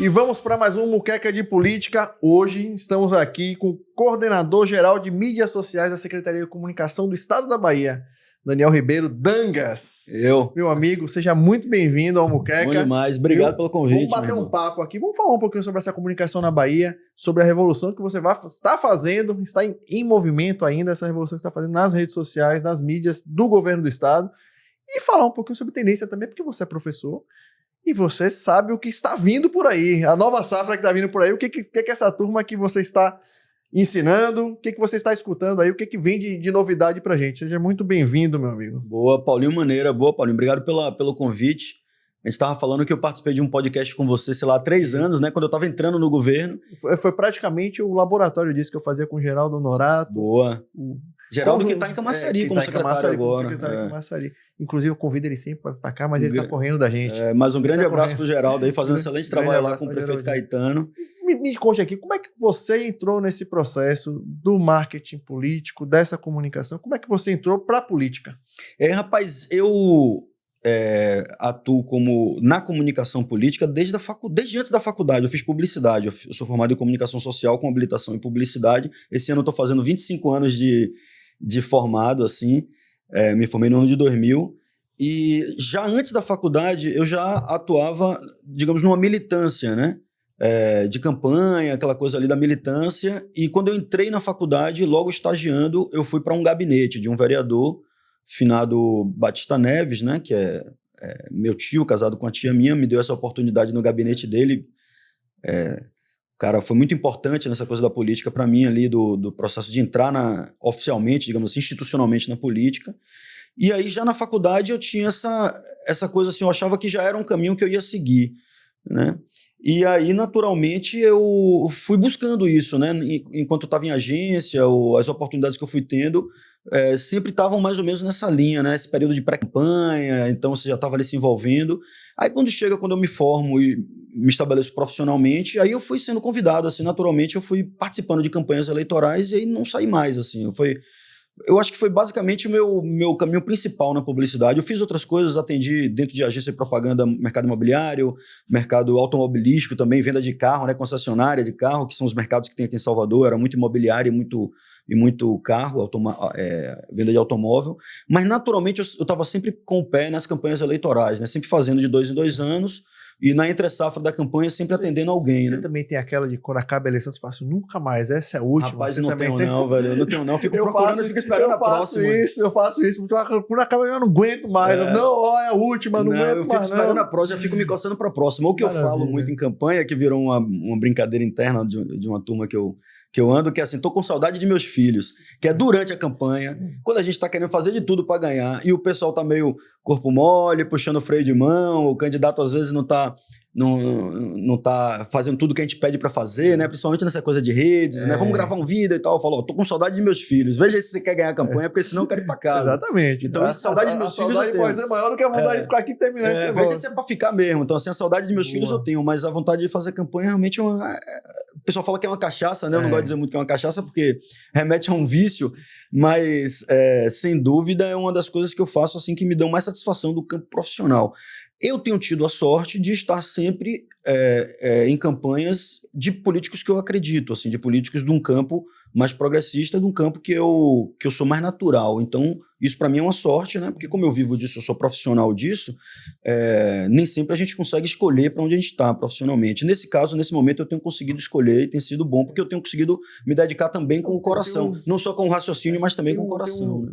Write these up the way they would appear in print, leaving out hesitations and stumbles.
E vamos para mais um Muqueca de Política. Hoje estamos aqui com o coordenador-geral de mídias sociais da Secretaria de Comunicação do Estado da Bahia, Daniel Ribeiro Dangas. Meu amigo, seja muito bem-vindo ao Muqueca. Bom demais, obrigado pelo convite. Vamos bater um papo aqui, vamos falar um pouquinho sobre essa comunicação na Bahia, sobre a revolução que você está fazendo, está em movimento ainda, essa revolução que você está fazendo nas redes sociais, nas mídias do governo do Estado, e falar um pouquinho sobre tendência também, porque você é professor, e você sabe o que está vindo por aí, a nova safra que está vindo por aí, o que é essa turma que você está ensinando, o que você está escutando aí, o que vem de novidade pra gente. Seja muito bem-vindo, meu amigo. Boa, Paulinho Maneira, boa, Paulinho. Obrigado pelo convite. A gente estava falando que eu participei de um podcast com você, sei lá, há 3 anos, né? Quando eu estava entrando no governo. Foi praticamente o laboratório disso que eu fazia com o Geraldo Honorato. Boa. Geraldo que está em Camaçari como secretário agora. Camaçari. Inclusive, eu convido ele sempre para cá, mas ele está correndo da gente. Mas um grande abraço para o Geraldo aí, fazendo um excelente trabalho lá com o prefeito Caetano. Me conte aqui, como é que você entrou nesse processo do marketing político, dessa comunicação? Como é que você entrou para a política? Rapaz, eu atuo na comunicação política desde antes da faculdade. Eu fiz publicidade, eu sou formado em comunicação social com habilitação em publicidade. Esse ano eu estou fazendo 25 anos de formado, assim, me formei no ano de 2000. E já antes da faculdade eu já atuava, digamos, numa militância, né? De campanha, aquela coisa ali da militância, e quando eu entrei na faculdade, logo estagiando, eu fui para um gabinete de um vereador, finado Batista Neves, né, que é meu tio, casado com a tia minha, me deu essa oportunidade no gabinete dele. Cara, foi muito importante nessa coisa da política para mim ali, do processo de entrar oficialmente, digamos assim, institucionalmente na política. E aí já na faculdade eu tinha essa coisa assim, eu achava que já era um caminho que eu ia seguir, né? E aí, naturalmente, eu fui buscando isso, né? Enquanto eu estava em agência, as oportunidades que eu fui tendo sempre estavam mais ou menos nessa linha, né? Esse período de pré-campanha, então você já estava ali se envolvendo. Aí, quando eu me formo e me estabeleço profissionalmente, aí eu fui sendo convidado, assim, naturalmente, eu fui participando de campanhas eleitorais e aí não saí mais, assim. Eu acho que foi basicamente o meu caminho principal na publicidade. Eu fiz outras coisas, atendi dentro de agência de propaganda, mercado imobiliário, mercado automobilístico também, venda de carro, né, concessionária de carro, que são os mercados que tem aqui em Salvador. Era muito imobiliário e muito carro, venda de automóvel. Mas, naturalmente, eu estava sempre com o pé nas campanhas eleitorais, né, sempre fazendo de 2 em 2 anos. E na entre-safra da campanha, sempre atendendo alguém, Você né? também tem aquela de quando acaba a eleição, você fala assim, nunca mais, essa é a última. Rapaz, eu não tenho não, velho. Eu não tenho não. Fico fico esperando a próxima. Eu faço isso. Quando acaba, eu não aguento mais. Não, é a última, não aguento mais. Eu fico esperando a próxima, já fico me coçando pra próxima. O que eu falo muito em campanha, que virou uma brincadeira interna de uma turma que eu ando, que é assim, tô com saudade de meus filhos, que é durante a campanha, quando a gente tá querendo fazer de tudo para ganhar, e o pessoal tá meio corpo mole, puxando o freio de mão, o candidato às vezes não tá fazendo tudo que a gente pede para fazer, né? Principalmente nessa coisa de redes, né? Vamos gravar um vídeo e tal. Eu falo, tô com saudade de meus filhos, veja aí se você quer ganhar a campanha, porque senão eu quero ir pra casa. Exatamente. Então, a saudade de meus filhos eu tenho. Pode ser maior do que a vontade de ficar aqui e terminar esse negócio. Veja se é pra ficar mesmo. Então, assim, a saudade de meus filhos eu tenho, mas a vontade de fazer campanha realmente o pessoal fala que é uma cachaça, né? Eu não gosto de dizer muito que é uma cachaça porque remete a um vício, mas sem dúvida é uma das coisas que eu faço assim que me dão mais satisfação do campo profissional. Eu tenho tido a sorte de estar sempre em campanhas de políticos que eu acredito, assim, de políticos de um campo mais progressista, de um campo que eu sou mais natural. Então, isso para mim é uma sorte, né? Porque como eu vivo disso, eu sou profissional disso, nem sempre a gente consegue escolher para onde a gente está profissionalmente. Nesse caso, nesse momento, eu tenho conseguido escolher e tem sido bom, porque eu tenho conseguido me dedicar também com o coração. Não só com o raciocínio, mas também com o coração.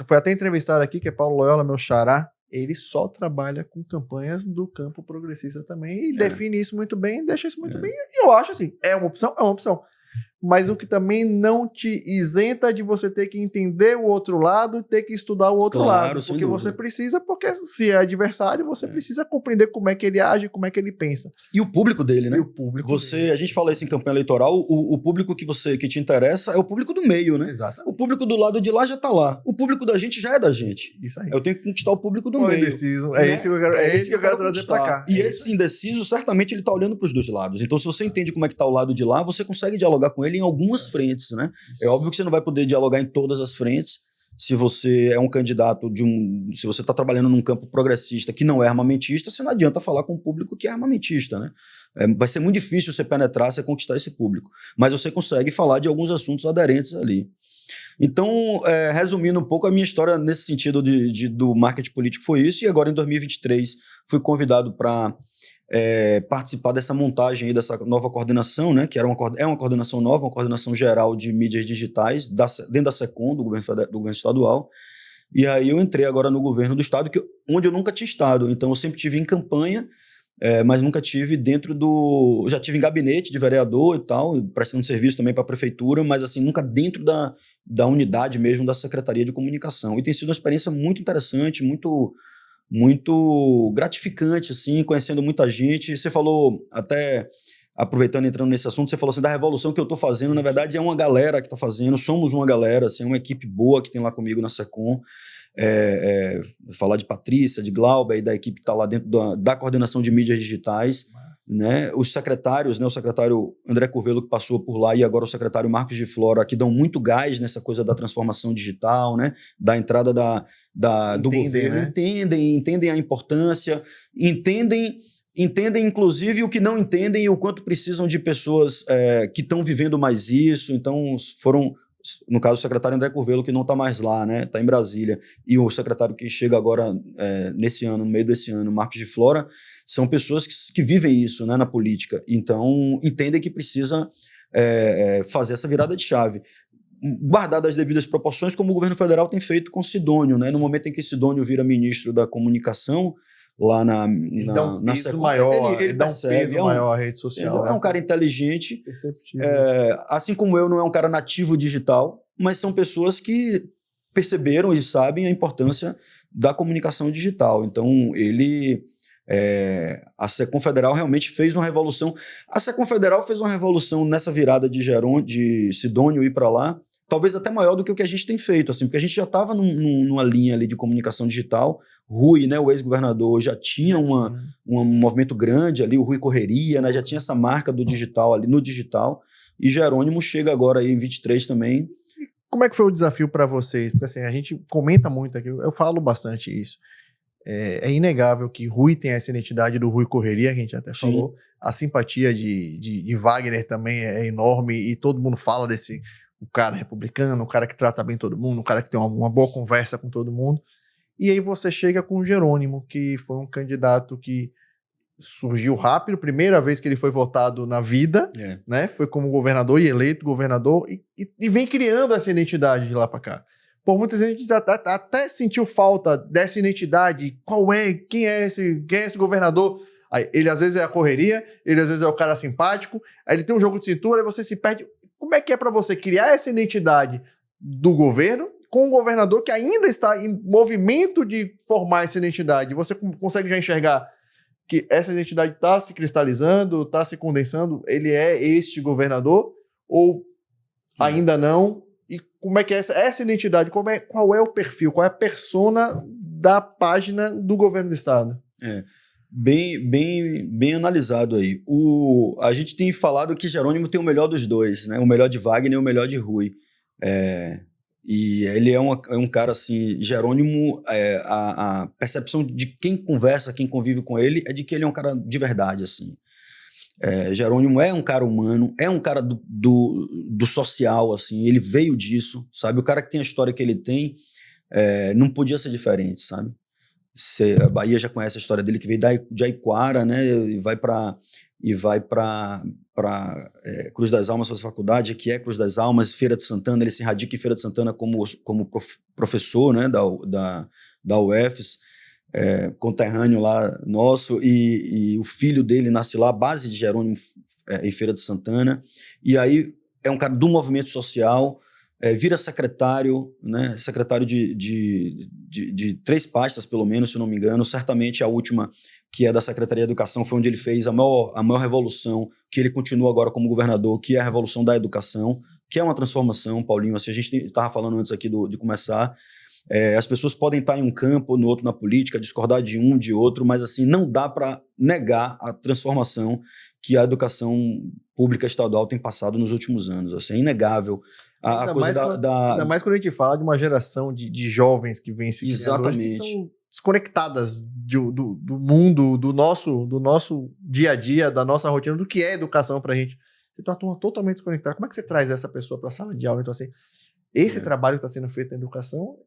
Foi até entrevistado aqui, que é Paulo Loyola, meu xará. Ele só trabalha com campanhas do campo progressista também e define isso muito bem, deixa isso muito bem. E eu acho assim, é uma opção. Mas o que também não te isenta de você ter que entender o outro lado e ter que estudar o outro lado. Porque você precisa, porque se é adversário, você precisa compreender como é que ele age, como é que ele pensa. E o público dele, né? E o público dele. A gente fala isso em campanha eleitoral, o público que te interessa é o público do meio, né? Exatamente. O público do lado de lá já tá lá. O público da gente já é da gente. Isso aí. Eu tenho que conquistar o público do meio. Indeciso. É esse que eu quero trazer pra cá. E esse indeciso, certamente, ele tá olhando pros 2 lados. Então, se você entende como é que tá o lado de lá, você consegue dialogar com ele em algumas frentes, né? É óbvio que você não vai poder dialogar em todas as frentes, se você é um candidato se você está trabalhando num campo progressista que não é armamentista, você não adianta falar com um público que é armamentista, né? Vai ser muito difícil você penetrar, você conquistar esse público. Mas você consegue falar de alguns assuntos aderentes ali. Então, resumindo um pouco, a minha história nesse sentido do marketing político foi isso, e agora em 2023 fui convidado para participar dessa montagem aí, dessa nova coordenação, né, que é uma coordenação nova, uma coordenação geral de mídias digitais, dentro da SECOM, do governo estadual. E aí eu entrei agora no governo do estado, onde eu nunca tinha estado. Então eu sempre tive em campanha, mas nunca tive já tive em gabinete de vereador e tal, prestando serviço também para a prefeitura, mas assim, nunca dentro da unidade mesmo da Secretaria de Comunicação. E tem sido uma experiência muito interessante, muito gratificante, assim, conhecendo muita gente. Você falou, até aproveitando, entrando nesse assunto, você falou assim, da revolução que eu estou fazendo. Na verdade, é uma galera que está fazendo, somos uma galera, assim, uma equipe boa que tem lá comigo na SECOM. Falar de Patrícia, de Glauber e da equipe que está lá dentro da coordenação de mídias digitais, né? Os secretários, né? O secretário André Curvelo, que passou por lá, e agora o secretário Marcos de Flora, que dão muito gás nessa coisa da transformação digital, né? Da entrada do governo, né? Entendem a importância, entendem inclusive o que não entendem e o quanto precisam de pessoas que estão vivendo mais isso. Então no caso, o secretário André Curvelo, que não está mais lá, né? Está em Brasília, e o secretário que chega agora nesse ano, no meio desse ano, Marcos de Flora, são pessoas que vivem isso, né, na política. Então, entendem que precisa fazer essa virada de chave. Guardadas as devidas proporções, como o governo federal tem feito com Sidônio, né? No momento em que Sidônio vira ministro da Comunicação, lá ele dá um peso SECOM, maior, ele dá um percebe, peso maior à rede social. É um cara inteligente, perceptível. assim como eu, não é um cara nativo digital, mas são pessoas que perceberam e sabem a importância da comunicação digital. Então, a SECOM Federal realmente fez uma revolução. A SECOM Federal fez uma revolução nessa virada de Sidônio ir para lá, talvez até maior do que o que a gente tem feito, assim, porque a gente já estava numa linha ali de comunicação digital. Rui, né, o ex-governador, já tinha um movimento grande ali, o Rui Correria, né, já tinha essa marca do digital ali, no digital, e Jerônimo chega agora aí em 23 também. Como é que foi o desafio para vocês? Porque assim, a gente comenta muito aqui, eu falo bastante isso. É inegável que Rui tem essa identidade do Rui Correria, que a gente até falou. A simpatia de Wagner também é enorme, e todo mundo fala o cara republicano, o cara que trata bem todo mundo, o cara que tem uma boa conversa com todo mundo. E aí você chega com o Jerônimo, que foi um candidato que surgiu rápido, primeira vez que ele foi votado na vida, né? Foi como governador e eleito governador, e vem criando essa identidade de lá para cá. Por muitas vezes a gente até sentiu falta dessa identidade. Quem é esse governador? Aí, ele às vezes é a correria, ele às vezes é o cara simpático, aí ele tem um jogo de cintura, aí você se perde. Como é que é para você criar essa identidade do governo com um governador que ainda está em movimento de formar essa identidade? Você consegue já enxergar que essa identidade está se cristalizando, está se condensando? Ele é este governador ou ainda não? E como é que é essa identidade? Qual é o perfil? Qual é a persona da página do governo do estado? Bem analisado aí. A gente tem falado que Jerônimo tem o melhor dos dois, né? O melhor de Wagner e o melhor de Rui. E ele é um cara assim, Jerônimo, a percepção de quem conversa, quem convive com ele, é de que ele é um cara de verdade, assim. Jerônimo é um cara humano, é um cara do social, assim, ele veio disso, sabe? O cara que tem a história que ele tem, não podia ser diferente, sabe? A Bahia já conhece a história dele, que veio de Aiquara, né? E vai para Cruz das Almas fazer faculdade, que é Cruz das Almas, Feira de Santana. Ele se radica em Feira de Santana como professor, né, da UFES, conterrâneo lá nosso, e o filho dele nasce lá, a base de Jerônimo em Feira de Santana, e aí é um cara do movimento social, vira secretário, né, secretário de 3 pastas, pelo menos, se eu não me engano. Certamente a última, que é da Secretaria de Educação, foi onde ele fez a maior revolução, que ele continua agora como governador, que é a revolução da educação, que é uma transformação, Paulinho. Assim, a gente estava falando antes aqui de começar, as pessoas podem estar em um campo, no outro na política, discordar de um, de outro, mas assim, não dá para negar a transformação que a educação pública estadual tem passado nos últimos anos. Assim, é inegável A Ainda coisa mais ainda mais quando a gente fala de uma geração de jovens que vem se criando hoje, que Exatamente. são desconectadas do mundo, do nosso dia a dia, da nossa rotina, do que é educação pra gente. Você tá uma turma totalmente desconectada. Como é que você traz essa pessoa pra sala de aula? Então, assim, esse trabalho que está sendo feito na educação,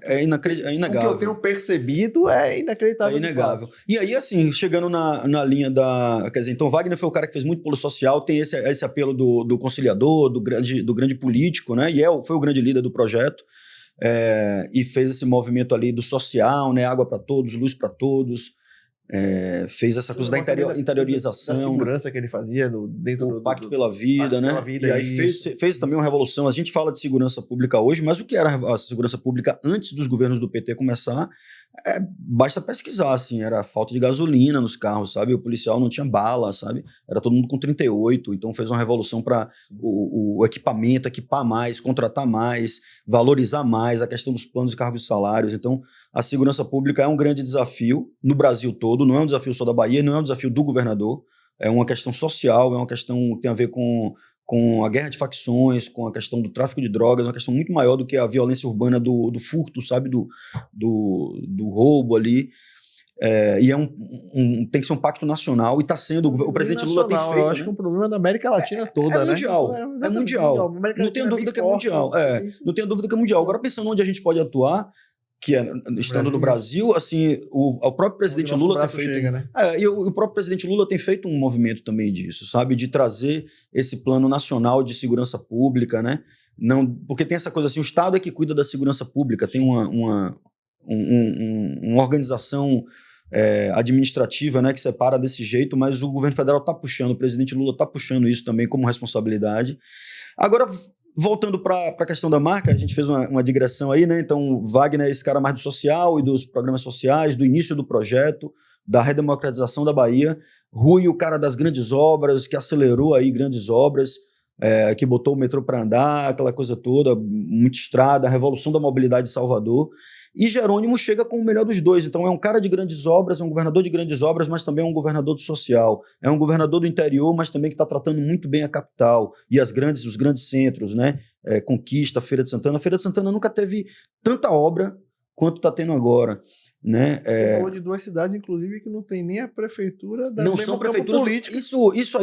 é inegável. O que eu tenho percebido é inacreditável. É inegável. E aí, assim, chegando na linha da... Quer dizer, então Wagner foi o cara que fez muito pelo social, tem esse apelo do conciliador, do grande político, né? E foi o grande líder do projeto. E fez esse movimento ali do social, né? Água para todos, luz para todos. Fez essa coisa da interiorização. Da segurança, né? Que ele fazia dentro do Pacto pela Vida, né? E aí fez também uma revolução. A gente fala de segurança pública hoje, mas o que era a segurança pública antes dos governos do PT começar, basta pesquisar, assim, era falta de gasolina nos carros, sabe? O policial não tinha bala, sabe? Era todo mundo com 38, então fez uma revolução para o equipamento, equipar mais, contratar mais, valorizar mais a questão dos planos de cargos e salários. Então, a segurança pública é um grande desafio no Brasil todo, não é um desafio só da Bahia, não é um desafio do governador, é uma questão social, é uma questão que tem a ver com a guerra de facções, com a questão do tráfico de drogas, uma questão muito maior do que a violência urbana do furto, sabe, do roubo ali. E tem que ser um pacto nacional, e está sendo. O presidente Lula tem feito. Eu acho que é um problema da América Latina toda, né? Mundial, é mundial. Não tenho dúvida que é mundial. Não tenho dúvida que é mundial. Agora, pensando onde a gente pode atuar, que estando no Brasil, assim, o próprio presidente Lula tem feito... Chega, né? E o próprio presidente Lula tem feito um movimento também disso, sabe? De trazer esse plano nacional de segurança pública, né? Não, porque tem essa coisa assim, o Estado é que cuida da segurança pública, tem uma organização administrativa, né, que separa desse jeito, mas o governo federal está puxando, o presidente Lula está puxando isso também como responsabilidade. Agora, voltando para a questão da marca, a gente fez uma digressão aí, né? Então, Wagner é esse cara mais do social e dos programas sociais, do início do projeto, da redemocratização da Bahia. Rui, o cara das grandes obras, que acelerou aí grandes obras, que botou o metrô para andar, aquela coisa toda, muita estrada, a revolução da mobilidade de Salvador. E Jerônimo chega com o melhor dos dois. Então, é um cara de grandes obras, é um governador de grandes obras, mas também é um governador do social. É um governador do interior, mas também que está tratando muito bem a capital e os grandes centros, né? Conquista, Feira de Santana. A Feira de Santana nunca teve tanta obra quanto está tendo agora, né? Você falou de duas cidades, inclusive, que não tem nem a prefeitura da não são prefeituras políticas. Isso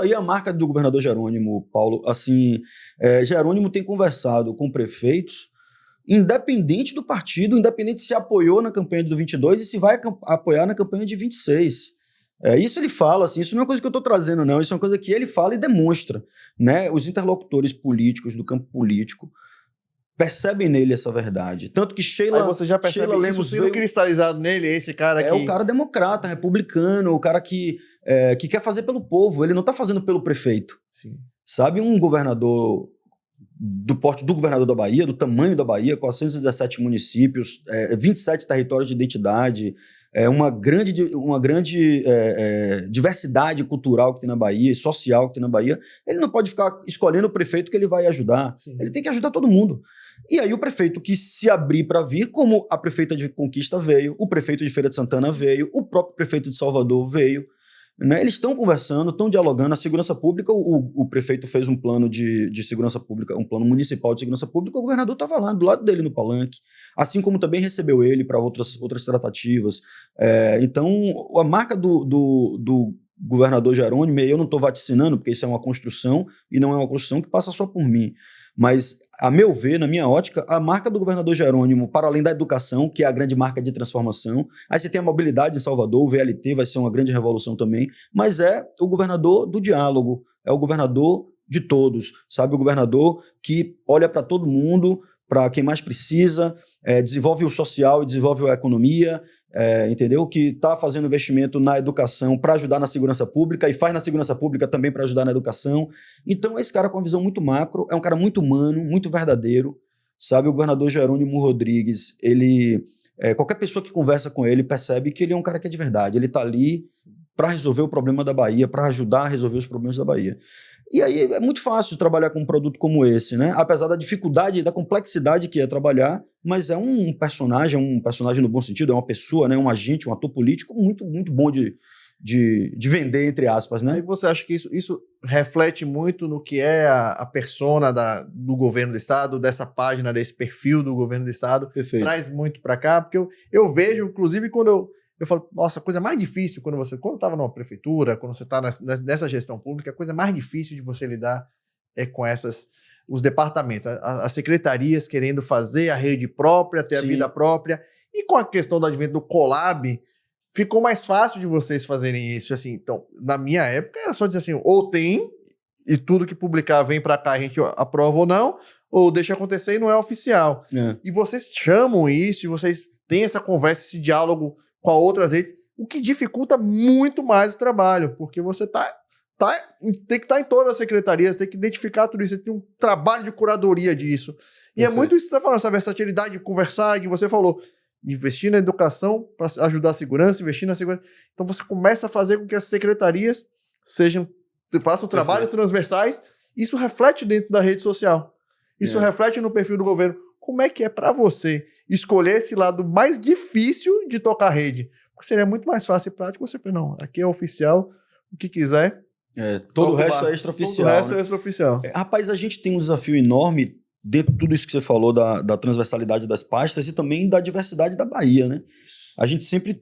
aí é a marca do governador Jerônimo, Paulo. Assim, Jerônimo tem conversado com prefeitos, independente do partido, independente se apoiou na campanha do 22 e se vai apoiar na campanha de 26. Isso ele fala, assim, isso não é uma coisa que eu estou trazendo, não, isso é uma coisa que ele fala e demonstra, né? Os interlocutores políticos do campo político percebem nele essa verdade. Tanto que Sheila... Aí você já percebe isso sendo cristalizado nele, esse cara o cara democrata, republicano, o cara que quer fazer pelo povo, ele não está fazendo pelo prefeito. Sim. Sabe, um governador do porte do governador da Bahia, do tamanho da Bahia, 417 municípios, 27 territórios de identidade, uma grande diversidade cultural que tem na Bahia e social que tem na Bahia, ele não pode ficar escolhendo o prefeito que ele vai ajudar. Sim. Ele tem que ajudar todo mundo. E aí o prefeito que se abrir para vir, como a prefeita de Conquista veio, o prefeito de Feira de Santana veio, o próprio prefeito de Salvador veio, né? Eles estão conversando, estão dialogando. A segurança pública, o prefeito fez um plano de segurança pública, um plano municipal de segurança pública, o governador estava lá, do lado dele no palanque, assim como também recebeu ele para outras tratativas. Então, a marca do governador Jerônimo, eu não estou vaticinando, porque isso é uma construção, e não é uma construção que passa só por mim, mas, a meu ver, na minha ótica, a marca do governador Jerônimo, para além da educação, que é a grande marca de transformação, aí você tem a mobilidade em Salvador, o VLT vai ser uma grande revolução também, mas é o governador do diálogo, é o governador de todos, sabe? O governador que olha para todo mundo, para quem mais precisa, desenvolve o social e desenvolve a economia, entendeu? Que está fazendo investimento na educação para ajudar na segurança pública e faz na segurança pública também para ajudar na educação. Então, esse cara com uma visão muito macro, é um cara muito humano, muito verdadeiro, sabe? O governador Jerônimo Rodrigues, ele... qualquer pessoa que conversa com ele percebe que ele é um cara que é de verdade. Ele está ali para resolver o problema da Bahia, para ajudar a resolver os problemas da Bahia. E aí é muito fácil trabalhar com um produto como esse, né? Apesar da dificuldade, da complexidade que é trabalhar, mas é um personagem no bom sentido, é uma pessoa, né? Um agente, um ator político muito, muito bom de de vender, entre aspas, né? Aí você acha que isso reflete muito no que é a persona do governo do estado, dessa página, desse perfil do governo do estado? Perfeito. Traz muito para cá, porque eu vejo, inclusive, quando eu falo, nossa, a coisa mais difícil quando estava numa prefeitura, quando você está nessa gestão pública, a coisa mais difícil de você lidar é com os departamentos, as secretarias querendo fazer a rede própria, ter a vida própria, e com a questão do advento do Colab, ficou mais fácil de vocês fazerem isso, assim. Então, na minha época, era só dizer assim, ou tem, e tudo que publicar vem para cá, a gente aprova ou não, ou deixa acontecer e não é oficial. E vocês chamam isso, e vocês têm essa conversa, esse diálogo com outras redes, o que dificulta muito mais o trabalho, porque você tem que estar em todas as secretarias, tem que identificar tudo isso, tem um trabalho de curadoria disso. E é muito isso que você está falando, essa versatilidade de conversar, que você falou, investir na educação para ajudar a segurança, investir na segurança. Então você começa a fazer com que as secretarias façam trabalhos transversais, isso reflete dentro da rede social. Isso reflete no perfil do governo. Como é que é para você escolher esse lado mais difícil de tocar a rede? Porque seria muito mais fácil e prático você falar, não, aqui é oficial, o que quiser. Todo o resto é extraoficial. Todo o resto é extraoficial. Rapaz, a gente tem um desafio enorme dentro de tudo isso que você falou da transversalidade das pastas e também da diversidade da Bahia, né? A gente sempre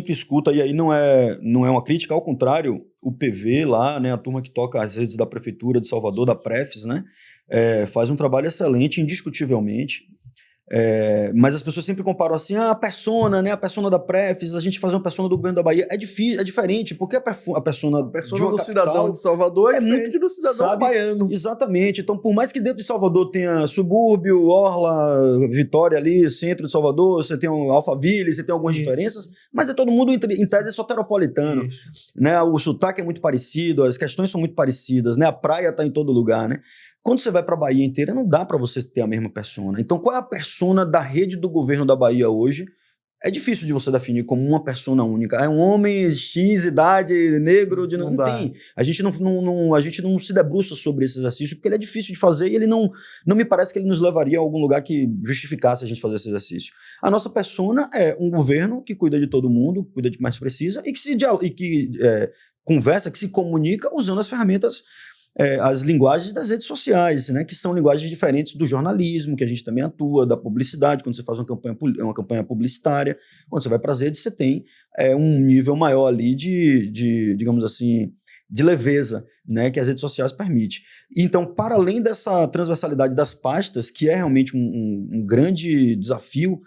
escuta, e aí não é uma crítica, ao contrário, o PV lá, né, a turma que toca as redes da Prefeitura de Salvador, da Prefis, né, faz um trabalho excelente, indiscutivelmente. Mas as pessoas sempre comparam assim, a persona, né, a persona da Prefis, a gente fazer uma persona do governo da Bahia é diferente, porque a persona do cidadão de Salvador é diferente do cidadão baiano. Exatamente, então por mais que dentro de Salvador tenha subúrbio, orla, Vitória ali, centro de Salvador, você tem Alphaville, você tem algumas diferenças, mas é todo mundo em tese soteropolitano, né, o sotaque é muito parecido, as questões são muito parecidas, né, a praia está em todo lugar, né. Quando você vai para a Bahia inteira, não dá para você ter a mesma persona. Então, qual é a persona da rede do governo da Bahia hoje? É difícil de você definir como uma persona única. É um homem X, idade, negro, não tem. A gente não se debruça sobre esse exercício porque ele é difícil de fazer e ele não me parece que ele nos levaria a algum lugar que justificasse a gente fazer esse exercício. A nossa persona é um governo que cuida de todo mundo, cuida de quem mais precisa e que conversa, que se comunica usando as ferramentas, as linguagens das redes sociais, né, que são linguagens diferentes do jornalismo, que a gente também atua, da publicidade, quando você faz uma campanha publicitária, quando você vai para as redes, você tem um nível maior ali digamos assim, de leveza, né, que as redes sociais permitem. Então, para além dessa transversalidade das pastas, que é realmente um grande desafio,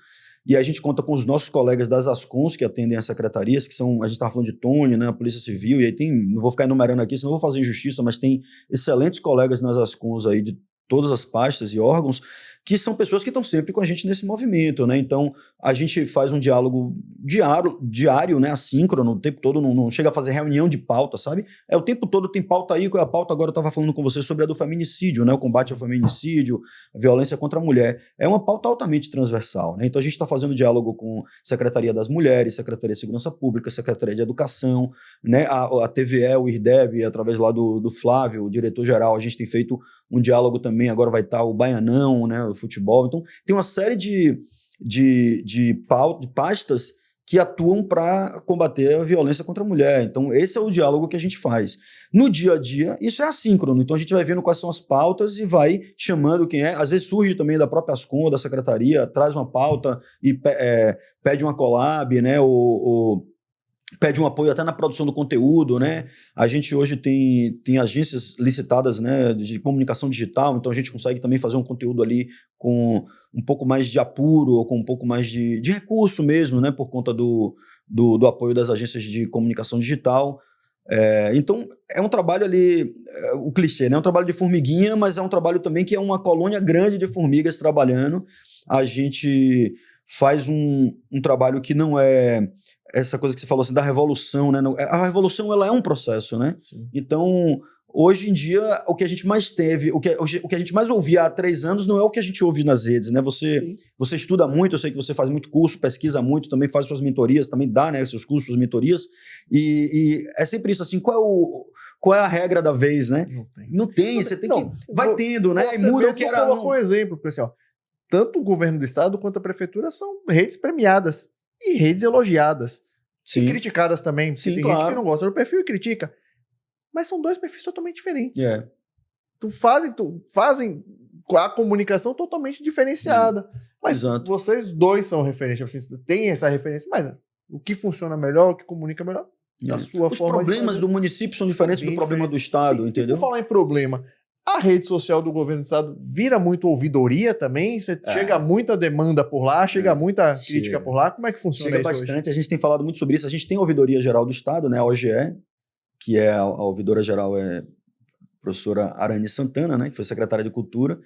e a gente conta com os nossos colegas das Ascons, que atendem as secretarias, que são, a gente estava falando de Tônia, né, a Polícia Civil, e aí não vou ficar enumerando aqui, senão vou fazer injustiça, mas tem excelentes colegas nas Ascons aí de todas as pastas e órgãos, que são pessoas que estão sempre com a gente nesse movimento, né? Então, a gente faz um diálogo diário, né? Assíncrono, o tempo todo, não chega a fazer reunião de pauta, sabe? O tempo todo tem pauta aí, qual é a pauta? Agora eu estava falando com você sobre a do feminicídio, né? O combate ao feminicídio, a violência contra a mulher. É uma pauta altamente transversal, né? Então, a gente está fazendo diálogo com Secretaria das Mulheres, Secretaria de Segurança Pública, Secretaria de Educação, né? A TVE, o IRDEB, através lá do Flávio, o diretor-geral, a gente tem feito um diálogo também, agora vai estar o Baianão, né, o futebol. Então, tem uma série de pastas que atuam para combater a violência contra a mulher. Então, esse é o diálogo que a gente faz. No dia a dia, isso é assíncrono. Então, a gente vai vendo quais são as pautas e vai chamando quem é. Às vezes surge também da própria Ascom, da secretaria, traz uma pauta e pede uma collab, né, pede um apoio até na produção do conteúdo, né? A gente hoje tem agências licitadas, né, de comunicação digital, então a gente consegue também fazer um conteúdo ali com um pouco mais de apuro, ou com um pouco mais de recurso mesmo, né, por conta do apoio das agências de comunicação digital. Então, é um trabalho ali, o clichê, né? É um trabalho de formiguinha, mas é um trabalho também que é uma colônia grande de formigas trabalhando. A gente faz um trabalho que não é essa coisa que você falou assim, da revolução, né? A revolução, ela é um processo, né? Sim. Então, hoje em dia, o que a gente mais teve, o que a gente mais ouvia há 3 anos não é o que a gente ouve nas redes, né? Você estuda muito, eu sei que você faz muito curso, pesquisa muito, também faz suas mentorias, também dá, né, seus cursos, suas mentorias, e é sempre isso, assim, qual é a regra da vez, né? Não tem, você tem que... Vai tendo, né? E muda o que era... colocou um exemplo, pessoal. Tanto o governo do estado quanto a prefeitura são redes premiadas e redes elogiadas. e criticadas também, porque Sim, tem claro. gente que não gosta do perfil e critica. Mas são dois perfis totalmente diferentes. É. Fazem a comunicação totalmente diferenciada. Mas Exato. vocês dois são referência, vocês têm essa referência, mas o que funciona melhor, o que comunica melhor, a sua Os forma de problemas fazer. do município são diferentes do Bem problema do diferente. Estado, Sim, entendeu? E por falar em problema, a rede social do governo do Estado vira muito ouvidoria também? Chega muita demanda por lá, chega muita crítica por lá? Como é que funciona Chega isso bastante, hoje? a gente tem falado muito sobre isso. A gente tem a Ouvidoria Geral do Estado, né, a OGE, que é a ouvidora geral é a professora Arane Santana, né, que foi secretária de Cultura,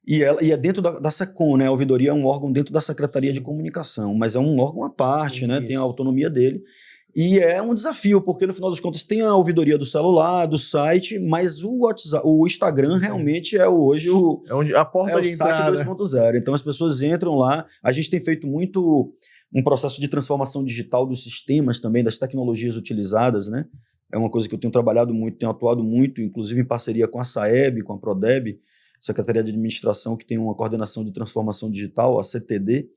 e é dentro da SECOM, né, a ouvidoria é um órgão dentro da Secretaria de Comunicação, mas é um órgão à parte, Sim, né, isso. tem a autonomia dele. E é um desafio, porque no final das contas tem a ouvidoria do celular, do site, mas o WhatsApp, o Instagram realmente é hoje É onde a porta o de saque entrada. 2.0. Então as pessoas entram lá. A gente tem feito muito um processo de transformação digital dos sistemas também, das tecnologias utilizadas, né? É uma coisa que eu tenho trabalhado muito, tenho atuado muito, inclusive em parceria com a SAEB, com a Prodeb, Secretaria de Administração, que tem uma coordenação de transformação digital, a CTD,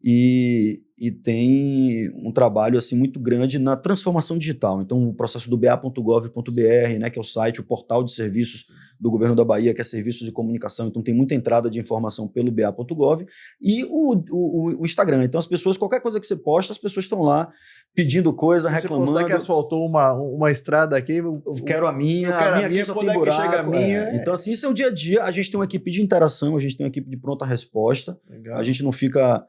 e tem um trabalho assim muito grande na transformação digital. Então, o processo do ba.gov.br, né, que é o site, o portal de serviços do governo da Bahia, que é serviços de comunicação, então tem muita entrada de informação pelo ba.gov, e o Instagram. Então, as pessoas, qualquer coisa que você posta, as pessoas estão lá pedindo coisa, reclamando. Você que asfaltou uma estrada aqui, Eu quero a minha aqui só tem buraco. Chega a minha, Então, assim, isso é o dia a dia. A gente tem uma equipe de interação, a gente tem uma equipe de pronta resposta. Legal. A gente não fica...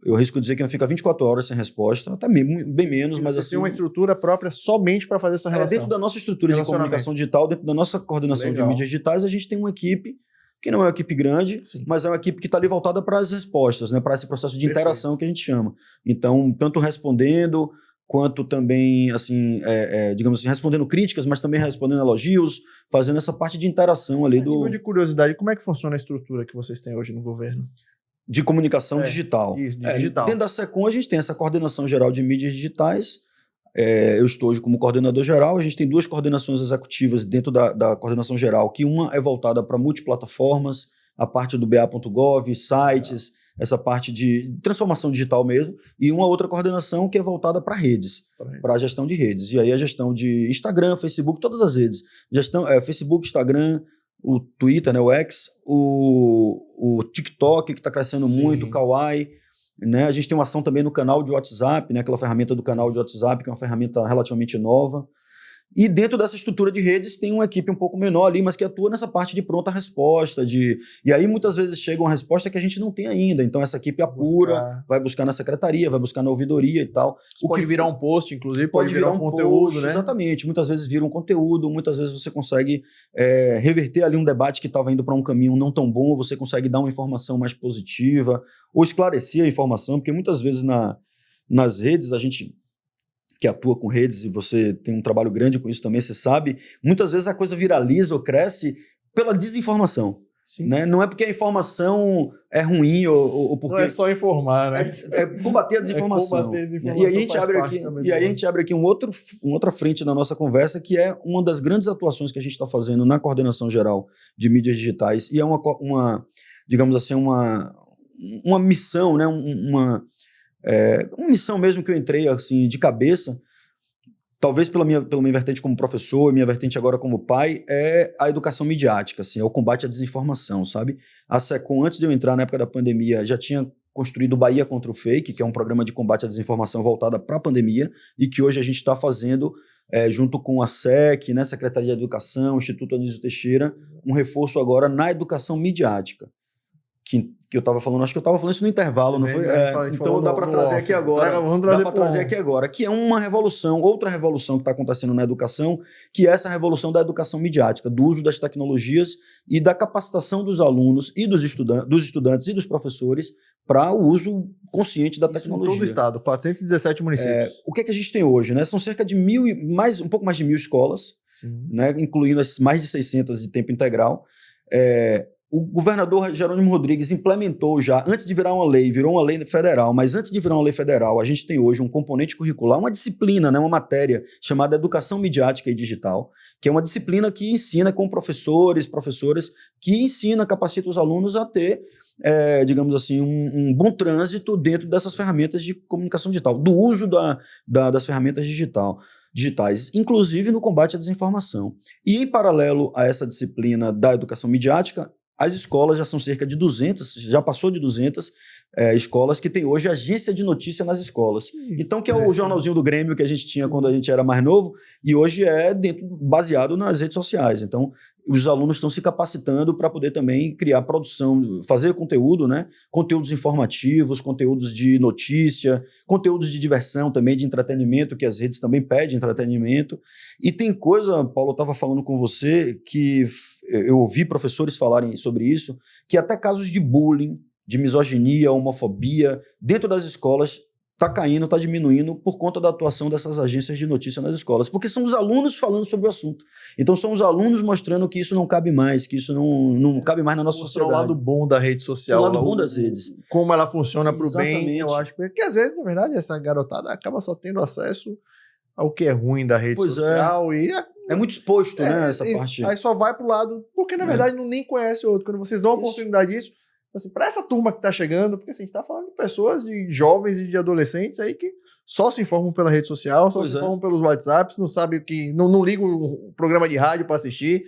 eu risco dizer que não fica 24 horas sem resposta, até bem menos, mas Você assim... tem uma estrutura própria somente para fazer essa relação. Dentro da nossa estrutura de comunicação digital, dentro da nossa coordenação de mídias digitais, a gente tem uma equipe que não é uma equipe grande, Sim. mas é uma equipe que está ali voltada para as respostas, né, para esse processo de interação que a gente chama. Então, tanto respondendo, quanto também, assim, digamos assim, respondendo críticas, mas também respondendo elogios, fazendo essa parte de interação ali do... nível de curiosidade, como é que funciona a estrutura que vocês têm hoje no governo? De comunicação digital. Isso, digital. Dentro da SECOM, a gente tem essa coordenação geral de mídias digitais. Eu estou hoje como coordenador geral. A gente tem duas coordenações executivas dentro da coordenação geral, que uma é voltada para multiplataformas, a parte do ba.gov, sites, essa parte de transformação digital mesmo, e uma outra coordenação que é voltada para redes, para a gestão de redes. E aí a gestão de Instagram, Facebook, todas as redes. Facebook, Instagram, o Twitter, né, o X, o TikTok, que está crescendo muito, o Kawaii, né? A gente tem uma ação também no canal de WhatsApp, né, aquela ferramenta do canal de WhatsApp, que é uma ferramenta relativamente nova. E dentro dessa estrutura de redes tem uma equipe um pouco menor ali, mas que atua nessa parte de pronta resposta. E aí muitas vezes chega uma resposta que a gente não tem ainda. Então essa equipe apura, vai buscar na secretaria, vai buscar na ouvidoria e tal. Pode virar um post, inclusive, pode virar um conteúdo, post, né? Exatamente. Muitas vezes vira um conteúdo, muitas vezes você consegue reverter ali um debate que estava indo para um caminho não tão bom, você consegue dar uma informação mais positiva, ou esclarecer a informação, porque muitas vezes nas redes a gente... que atua com redes, e você tem um trabalho grande com isso também, você sabe, muitas vezes a coisa viraliza ou cresce pela desinformação. Né? Não é porque a informação é ruim ou porque... Não é só informar, né? É combater a desinformação. E aí a gente abre aqui uma outra frente na nossa conversa, que é uma das grandes atuações que a gente está fazendo na coordenação geral de mídias digitais, e é uma digamos assim, uma missão, né? Uma missão mesmo que eu entrei assim de cabeça, talvez pela minha vertente como professor, minha vertente agora como pai, é a educação midiática, assim, é o combate à desinformação, sabe? A SECOM, antes de eu entrar na época da pandemia, já tinha construído o Bahia contra o Fake, que é um programa de combate à desinformação voltada para a pandemia, e que hoje a gente está fazendo, junto com a SEC, né, Secretaria de Educação, Instituto Anísio Teixeira, um reforço agora na educação midiática. Que eu estava falando, acho que eu estava falando isso no intervalo, não foi? Então dá para trazer aqui agora. Dá para trazer aqui agora, que é uma revolução, outra revolução que está acontecendo na educação, que é essa revolução da educação midiática, do uso das tecnologias e da capacitação dos alunos e dos estudantes e dos professores para o uso consciente da tecnologia. Em todo o estado, 417 municípios. O que a gente tem hoje, né? São cerca de um pouco mais de 1.000 escolas, né? Incluindo as mais de 600 de tempo integral. O governador Jerônimo Rodrigues implementou já, antes de virar uma lei, virou uma lei federal, mas antes de virar uma lei federal, a gente tem hoje um componente curricular, uma disciplina, né, uma matéria chamada Educação Midiática e Digital, que é uma disciplina que ensina com professores, professoras, que ensina, capacita os alunos a ter digamos assim, um bom trânsito dentro dessas ferramentas de comunicação digital, do uso das ferramentas digitais, inclusive no combate à desinformação. E em paralelo a essa disciplina da educação midiática, as escolas já são cerca de 200, já passou de 200 escolas que têm hoje agência de notícia nas escolas. Então, que é o jornalzinho do Grêmio que a gente tinha quando a gente era mais novo, e hoje é baseado nas redes sociais. Então, os alunos estão se capacitando para poder também criar produção, fazer conteúdo, né? Conteúdos informativos, conteúdos de notícia, conteúdos de diversão também, de entretenimento, que as redes também pedem entretenimento. E tem coisa, Paulo, eu estava falando com você, que eu ouvi professores falarem sobre isso, que até casos de bullying, de misoginia, homofobia, dentro das escolas, está caindo, está diminuindo por conta da atuação dessas agências de notícia nas escolas, porque são os alunos falando sobre o assunto. Então são os alunos mostrando que isso não cabe mais, que isso não cabe mais na nossa sociedade. O lado bom da rede social. O lado bom das redes. Como ela funciona para o bem, eu acho que às vezes, na verdade, essa garotada acaba só tendo acesso ao que é ruim da rede social. É muito exposto, né, essa parte. Aí só vai pro lado, porque na verdade não nem conhece o outro. Quando vocês dão a oportunidade disso, assim, para essa turma que tá chegando, porque assim, a gente tá falando de pessoas, de jovens e de adolescentes aí que só se informam pela rede social, só se informam pelos WhatsApps, não sabe o que, não ligam um programa de rádio para assistir,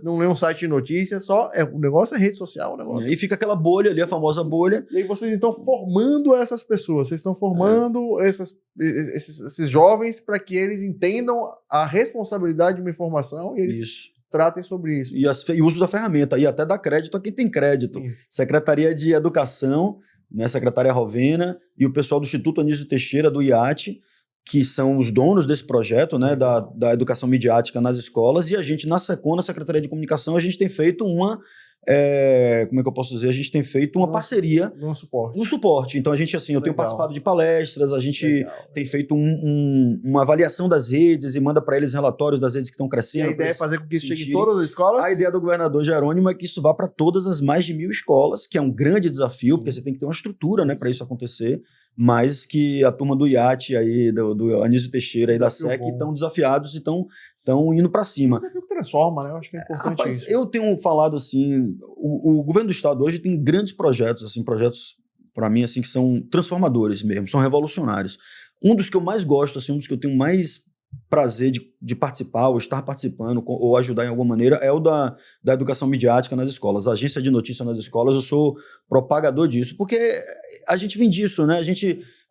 não lê um site de notícias, o negócio é rede social, o negócio. E fica aquela bolha ali, a famosa bolha. E aí vocês estão formando essas pessoas, vocês estão formando esses jovens para que eles entendam a responsabilidade de uma informação e eles tratem sobre isso. E o uso da ferramenta, e até dar crédito a quem tem crédito. Secretaria de Educação, né, secretária Rovena, e o pessoal do Instituto Anísio Teixeira, do IAT, que são os donos desse projeto, né, da educação midiática nas escolas, e a gente, na SECOM, na Secretaria de Comunicação, a gente tem feito como é que eu posso dizer? A gente tem feito uma parceria no suporte. No suporte. Então, a gente, assim, eu tenho participado de palestras, a gente tem feito uma avaliação das redes e manda para eles relatórios das redes que estão crescendo. E a ideia é fazer com que isso chegue em todas as escolas? A ideia do governador Jerônimo é que isso vá para todas as mais de 1.000 escolas, que é um grande desafio, porque você tem que ter uma estrutura, né, para isso acontecer, mas que a turma do IAT aí, do Anísio Teixeira e da SEC estão desafiados e estão indo para cima. É que transforma, né? Eu acho que é importante isso. Eu tenho falado assim, o governo do estado hoje tem grandes projetos, assim, projetos para mim assim que são transformadores mesmo, são revolucionários. Um dos que eu mais gosto, assim, um dos que eu tenho mais prazer de participar, ou estar participando, ou ajudar em alguma maneira, é o da educação midiática nas escolas. A agência de notícia nas escolas, eu sou propagador disso, porque a gente vem disso, né?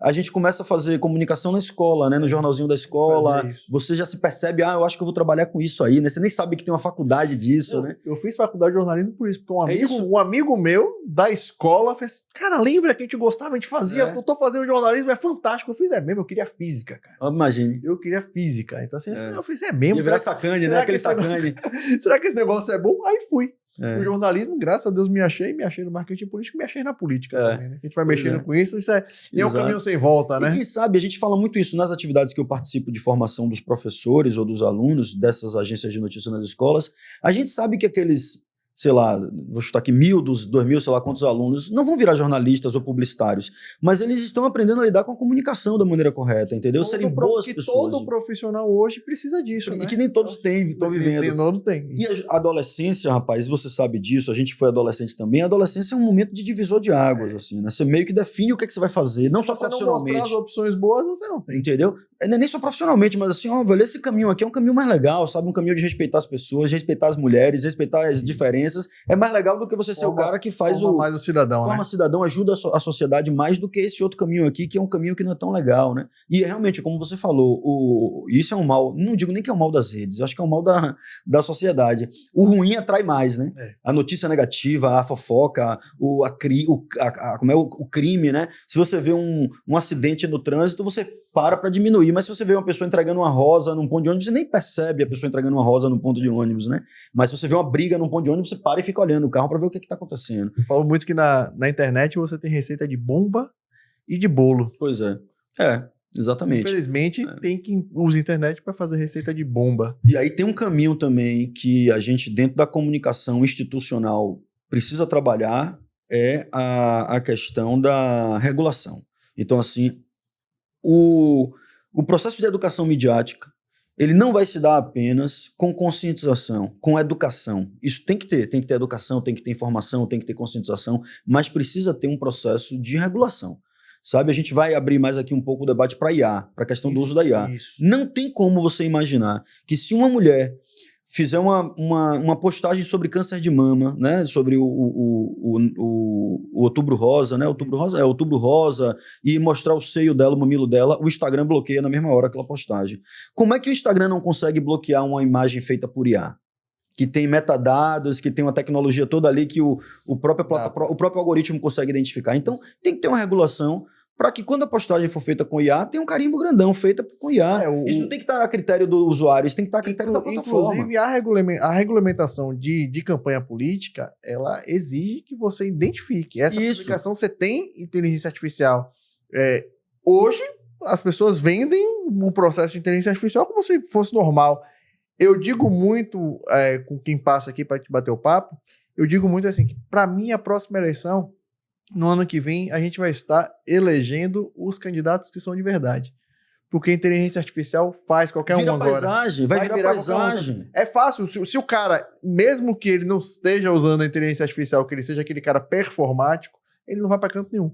A gente começa a fazer comunicação na escola, né? No jornalzinho da escola, você já se percebe, eu acho que eu vou trabalhar com isso aí, né? Você nem sabe que tem uma faculdade disso, né? Eu fiz faculdade de jornalismo por isso, porque um amigo meu da escola fez, cara, lembra que a gente gostava, a gente fazia, eu tô fazendo jornalismo, é fantástico. Eu fiz, mesmo, eu queria física, cara. Imagine. Eu queria física, então assim, eu fiz, mesmo. Ia virar sacane, né? Aquele sacane. Será que esse negócio é bom? Aí fui. O jornalismo, graças a Deus, me achei no marketing político, me achei na política também, né? A gente vai mexendo com isso é um caminho sem volta, né? E quem sabe, a gente fala muito isso nas atividades que eu participo de formação dos professores ou dos alunos dessas agências de notícias nas escolas, a gente sabe que aqueles, sei lá, vou chutar aqui 1.000 dos 2.000, sei lá quantos alunos, não vão virar jornalistas ou publicitários, mas eles estão aprendendo a lidar com a comunicação da maneira correta, entendeu? Serem boas pessoas. Todo profissional hoje precisa disso, e né? que nem todos estão vivendo. Não tem. E a adolescência, rapaz, você sabe disso, a gente foi adolescente também, a adolescência é um momento de divisor de águas, assim, né? Você meio que define o que você vai fazer, não só profissionalmente. Se você não mostrar as opções boas, você não tem. Entendeu? Não é nem só profissionalmente, mas assim, velho, esse caminho aqui é um caminho mais legal, sabe? Um caminho de respeitar as pessoas, de respeitar as mulheres, respeitar as diferenças. É mais legal do que você ser o cara que faz mais o cidadão, forma cidadão, ajuda a sociedade mais do que esse outro caminho aqui, que é um caminho que não é tão legal, né? E realmente, como você falou, isso é um mal, não digo nem que é um mal das redes, eu acho que é um mal da sociedade. O ruim atrai mais, né? A notícia negativa, a fofoca, o crime, né? Se você vê um acidente no trânsito, você para diminuir, mas se você vê uma pessoa entregando uma rosa num ponto de ônibus, você nem percebe a pessoa entregando uma rosa num ponto de ônibus, né? Mas se você vê uma briga num ponto de ônibus, você para e fica olhando o carro para ver o que está acontecendo. Eu falo muito que na internet você tem receita de bomba e de bolo. Pois é. Exatamente. Infelizmente, tem quem usa a internet para fazer receita de bomba. E aí tem um caminho também que a gente, dentro da comunicação institucional, precisa trabalhar, é a questão da regulação. Então, assim, o processo de educação midiática, ele não vai se dar apenas com conscientização, com educação. Isso tem que ter educação, tem que ter informação, tem que ter conscientização, mas precisa ter um processo de regulação. Sabe, a gente vai abrir mais aqui um pouco o debate para IA, para a questão do uso da IA. Isso. Não tem como você imaginar que se uma mulher fizer uma postagem sobre câncer de mama, né, sobre o Outubro Rosa, né, Outubro Rosa, e mostrar o seio dela, o mamilo dela, o Instagram bloqueia na mesma hora aquela postagem. Como é que o Instagram não consegue bloquear uma imagem feita por IA? Que tem metadados, que tem uma tecnologia toda ali que o próprio algoritmo consegue identificar. Então, tem que ter uma regulação para que quando a postagem for feita com IA, tenha um carimbo grandão feita com IA. Isso não tem que estar a critério do usuário, isso tem que estar a critério da plataforma. Inclusive, a regulamentação de campanha política, ela exige que você identifique. Essa publicação, você tem inteligência artificial. Hoje, as pessoas vendem o processo de inteligência artificial como se fosse normal. Eu digo muito com quem passa aqui para te bater o papo, eu digo muito assim, que para mim a próxima eleição, no ano que vem, a gente vai estar elegendo os candidatos que são de verdade. Porque a inteligência artificial faz qualquer um agora. Vai virar paisagem. É fácil, se o cara, mesmo que ele não esteja usando a inteligência artificial, que ele seja aquele cara performático, ele não vai pra canto nenhum.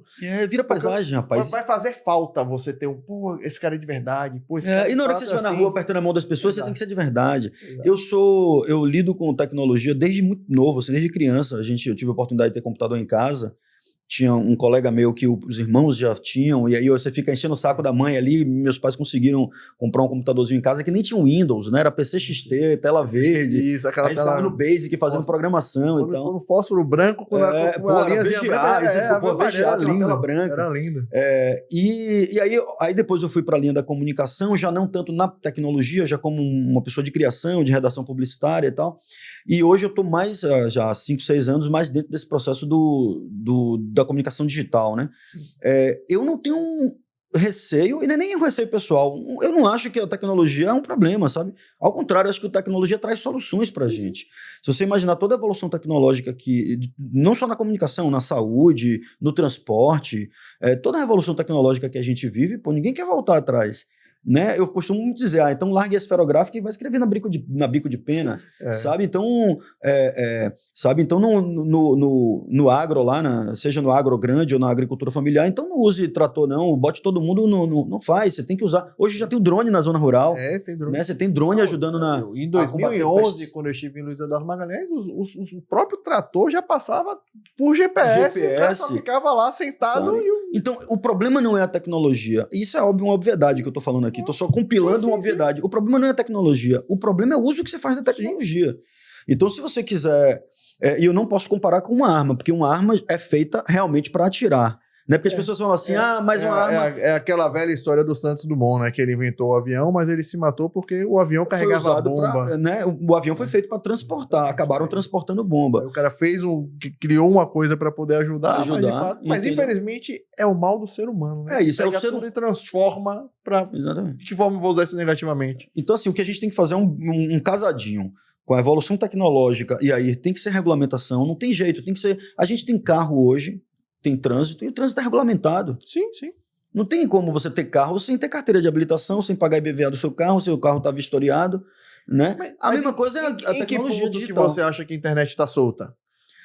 Vira paisagem, rapaz. Vai fazer falta você ter esse cara é de verdade. Esse cara e na hora que você estiver na rua apertando a mão das pessoas, Exato. Você tem que ser de verdade. Exato. Eu lido com tecnologia desde muito novo, assim, desde criança. Eu tive a oportunidade de ter computador em casa. Tinha um colega meu que os irmãos já tinham, e aí você fica enchendo o saco da mãe ali. Meus pais conseguiram comprar um computadorzinho em casa que nem tinha Windows, né? Era PC XT, tela verde. Isso, aquela aí ficava no Basic fazendo programação e tal. No fósforo branco, com a linhazinha VGA, você ficou VGA, tela branca. Era lindo. E aí depois eu fui para a linha da comunicação, já não tanto na tecnologia, já como uma pessoa de criação, de redação publicitária e tal. E hoje eu estou mais, já há 5, 6 anos, mais dentro desse processo da comunicação digital, né? Eu não tenho receio, e não é nem um receio pessoal, eu não acho que a tecnologia é um problema, sabe? Ao contrário, eu acho que a tecnologia traz soluções para a gente. Se você imaginar toda a evolução tecnológica não só na comunicação, na saúde, no transporte, toda a revolução tecnológica que a gente vive, ninguém quer voltar atrás. Né? Eu costumo dizer, então largue a esferográfica e vai escrever na bico de pena, sabe? Então, então no agro lá, seja no agro grande ou na agricultura familiar, então não use trator não, bote todo mundo, não faz, você tem que usar. Hoje já tem o drone na zona rural, tem drone. Né? Você tem drone ajudando Em 2011, quando eu estive em Luiz Eduardo Magalhães, o próprio trator já passava por GPS. O cara só ficava lá sentado. Então, o problema não é a tecnologia, isso é óbvio, uma obviedade que eu tô falando aqui, tô só compilando uma obviedade. O problema não é a tecnologia, o problema é o uso que você faz da tecnologia. Então, se você quiser... E eu não posso comparar com uma arma, porque uma arma é feita realmente para atirar. Né? Porque as pessoas falam assim, mas uma arma... É aquela velha história do Santos Dumont, né? Que ele inventou o avião, mas ele se matou porque o avião carregava a bomba. Né? O avião foi feito para transportar, acabaram transportando bomba. Aí o cara criou uma coisa para poder ajudar, mas infelizmente é o mal do ser humano. Né? Isso, é o ser humano. E transforma para... De que forma eu vou usar isso negativamente? Então, assim, o que a gente tem que fazer é um casadinho com a evolução tecnológica, e aí tem que ser regulamentação, não tem jeito, tem que ser... A gente tem carro hoje, tem trânsito, e o trânsito é regulamentado. Sim. Não tem como você ter carro sem ter carteira de habilitação, sem pagar IPVA do seu carro está vistoriado, né? A mesma coisa é a tecnologia digital. Que você acha que a internet está solta?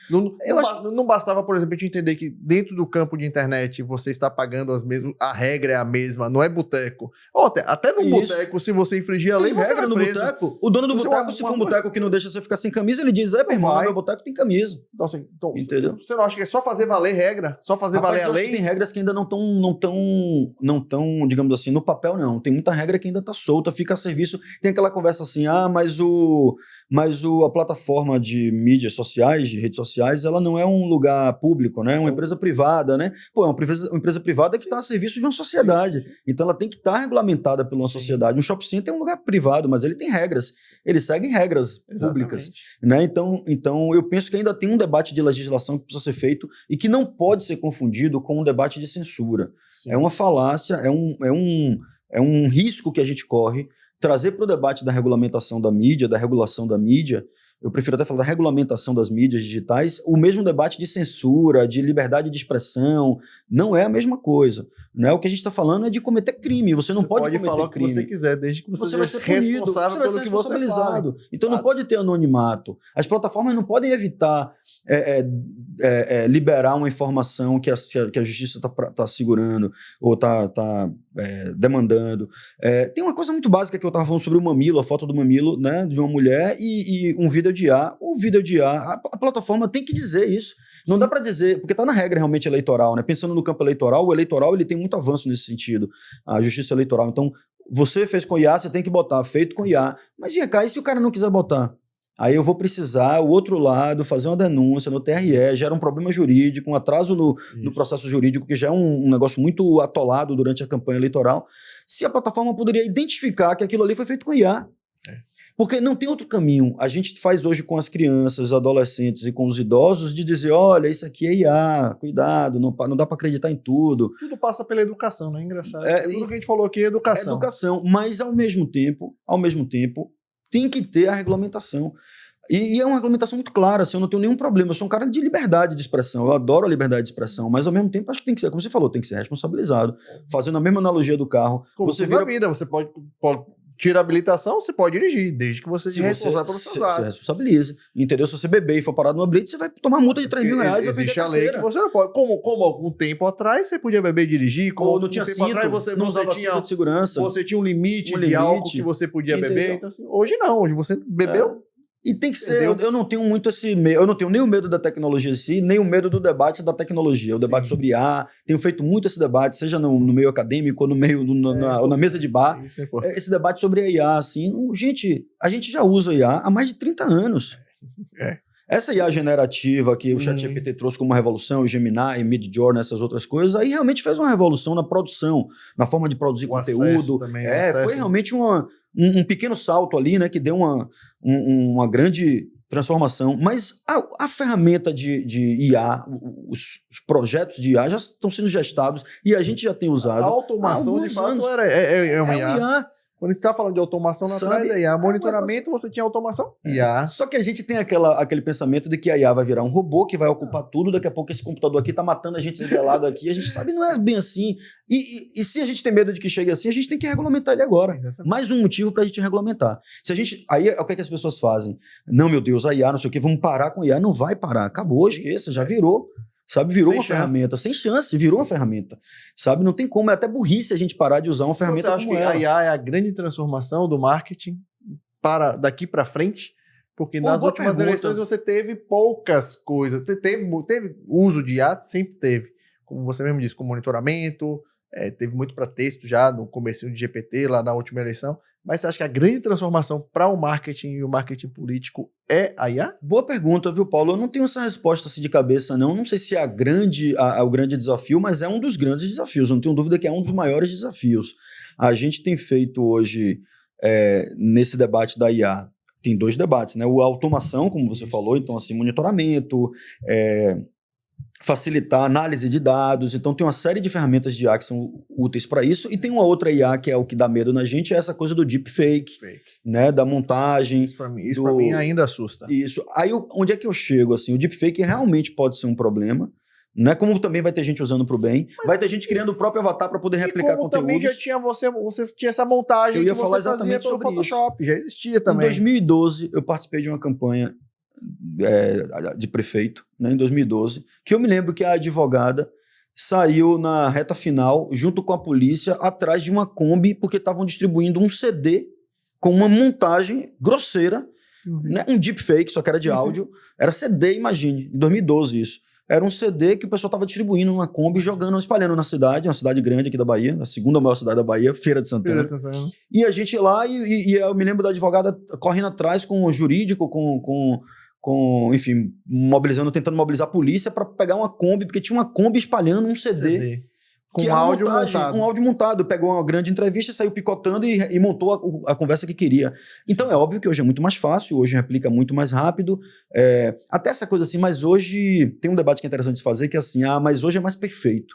Não bastava, por exemplo, a gente entender que dentro do campo de internet você está pagando a regra é a mesma, não é boteco. Até no boteco, se você infringir a lei, você vai preso. Boteco. O dono do boteco, se for um boteco que não deixa você ficar sem camisa, ele diz, meu irmão, meu boteco tem camisa. Então, entendeu? Você não acha que é só fazer valer regra? Só fazer valer a lei? Tem regras que ainda não estão, digamos assim, no papel, não. Tem muita regra que ainda está solta, fica a serviço. Tem aquela conversa assim, mas a plataforma de mídias sociais, de redes sociais, ela não é um lugar público, né? É uma empresa privada, né? É uma empresa privada que está a serviço de uma sociedade. Então, ela tem que estar regulamentada por uma sociedade. Um shopping center é um lugar privado, mas ele tem regras. Eles seguem regras públicas, né? Então, eu penso que ainda tem um debate de legislação que precisa ser feito e que não pode ser confundido com um debate de censura. Sim. É uma falácia, é um risco que a gente corre trazer para o debate da regulamentação da mídia, da regulação da mídia, eu prefiro até falar da regulamentação das mídias digitais, o mesmo debate de censura, de liberdade de expressão, não é a mesma coisa. Né? O que a gente está falando é de cometer crime, você não pode cometer falar crime. O que você quiser, desde que você vai ser punido, responsável pelo que você fala. Então não pode ter anonimato. As plataformas não podem evitar liberar uma informação que a justiça está segurando ou está demandando. Tem uma coisa muito básica que eu estava falando sobre o mamilo, a foto do mamilo, né, de uma mulher e um vídeo de IA. O vídeo de IA, a plataforma tem que dizer isso. Não dá para dizer, porque está na regra realmente eleitoral, né? Pensando no campo eleitoral, o eleitoral ele tem muito avanço nesse sentido, a justiça eleitoral. Então, você fez com IA, você tem que botar, feito com IA. Mas vem cá, e se o cara não quiser botar? Aí eu vou precisar, o outro lado, fazer uma denúncia no TRE, gera um problema jurídico, um atraso no processo jurídico, que já é um negócio muito atolado durante a campanha eleitoral. Se a plataforma poderia identificar que aquilo ali foi feito com IA. Porque não tem outro caminho. A gente faz hoje com as crianças, os adolescentes e com os idosos de dizer, olha, isso aqui é IA, cuidado, não dá para acreditar em tudo. Tudo passa pela educação, né? Engraçado. Tudo que a gente falou aqui é educação. É educação, mas ao mesmo tempo, tem que ter a regulamentação. E é uma regulamentação muito clara, assim, eu não tenho nenhum problema, eu sou um cara de liberdade de expressão, eu adoro a liberdade de expressão, mas ao mesmo tempo acho que tem que ser, como você falou, tem que ser responsabilizado. Fazendo a mesma analogia do carro. Como você vira a vida, você pode tira a habilitação, você pode dirigir, desde que você seja responsável pelos seus atos. Se responsabilize, entendeu? Se você beber e for parado no blitz, você vai tomar multa de R$3.000. Existe a lei que você não pode. Como algum tempo atrás você podia beber e dirigir, como não tinha tempo cinto, atrás você não usava tinha cinto de segurança. Você tinha um limite de álcool que você podia beber. Então, assim, hoje não, hoje você bebeu. E tem que ser, eu não tenho muito esse medo, eu não tenho nem o medo da tecnologia em si, nem o medo do debate da tecnologia, o debate sobre IA, tenho feito muito esse debate, seja no meio acadêmico ou no meio, ou na mesa de bar, esse debate sobre a IA, assim, gente, a gente já usa IA há mais de 30 anos. Essa IA generativa que o ChatGPT trouxe como uma revolução, o Gemini, Midjourney, essas outras coisas, aí realmente fez uma revolução na produção, na forma de produzir conteúdo. Também, foi realmente um pequeno salto ali, né, que deu uma grande transformação. Mas a ferramenta de IA, os projetos de IA já estão sendo gestados e a gente já tem usado. A automação, de fato, é uma IA. Quando a gente está falando de automação lá atrás, é IA. Monitoramento, você tinha automação? IA. Só que a gente tem aquele pensamento de que a IA vai virar um robô que vai ocupar tudo, daqui a pouco esse computador aqui está matando a gente esvelado aqui, a gente sabe, não é bem assim. E se a gente tem medo de que chegue assim, a gente tem que regulamentar ele agora. Exatamente. Mais um motivo para a gente regulamentar. Aí, o que é que as pessoas fazem? Não, meu Deus, a IA, não sei o quê, vamos parar com a IA. Não vai parar, acabou, esqueça, já virou. Sabe, virou uma ferramenta, sem chance, virou uma ferramenta. Sabe, não tem como, é até burrice a gente parar de usar uma ferramenta como ela. A IA é a grande transformação do marketing daqui para frente, porque nas últimas eleições você teve poucas coisas, teve uso de IA, sempre teve, como você mesmo disse, com monitoramento, teve muito para texto já no começo de GPT, lá na última eleição. Mas você acha que a grande transformação para o marketing e o marketing político é a IA? Boa pergunta, viu, Paulo? Eu não tenho essa resposta assim de cabeça, não. Não sei se é o grande desafio, mas é um dos grandes desafios. Eu não tenho dúvida que é um dos maiores desafios. A gente tem feito hoje, nesse debate da IA, tem dois debates, né? A automação, como você falou, então, assim, monitoramento, facilitar a análise de dados, então tem uma série de ferramentas de IA que são úteis para isso, e tem uma outra IA que é o que dá medo na gente, é essa coisa do deepfake, né, da montagem. Isso para mim ainda assusta. Isso. Aí onde é que eu chego, assim, o deepfake realmente pode ser um problema, né, como também vai ter gente usando para o bem, vai ter gente criando o próprio avatar para poder replicar conteúdos. Também já tinha você tinha essa montagem que você fazia pelo Photoshop, já existia também. Em 2012, eu participei de uma campanha de prefeito, né, em 2012, que eu me lembro que a advogada saiu na reta final, junto com a polícia, atrás de uma Kombi, porque estavam distribuindo um CD com uma montagem grosseira, né, um deepfake, só que era de áudio, era CD, imagine, em 2012 isso. Era um CD que o pessoal estava distribuindo numa Kombi, jogando, espalhando na cidade, uma cidade grande aqui da Bahia, a segunda maior cidade da Bahia, Feira de Santana. E a gente lá, e eu me lembro da advogada correndo atrás com o jurídico, enfim, tentando mobilizar a polícia para pegar uma Kombi, porque tinha uma Kombi espalhando um CD. Com um áudio montado. Um áudio montado. Pegou uma grande entrevista, saiu picotando e montou a conversa que queria. Então, é óbvio que hoje é muito mais fácil, hoje replica muito mais rápido. Até essa coisa assim, mas hoje tem um debate que é interessante de fazer, que é assim, mas hoje é mais perfeito.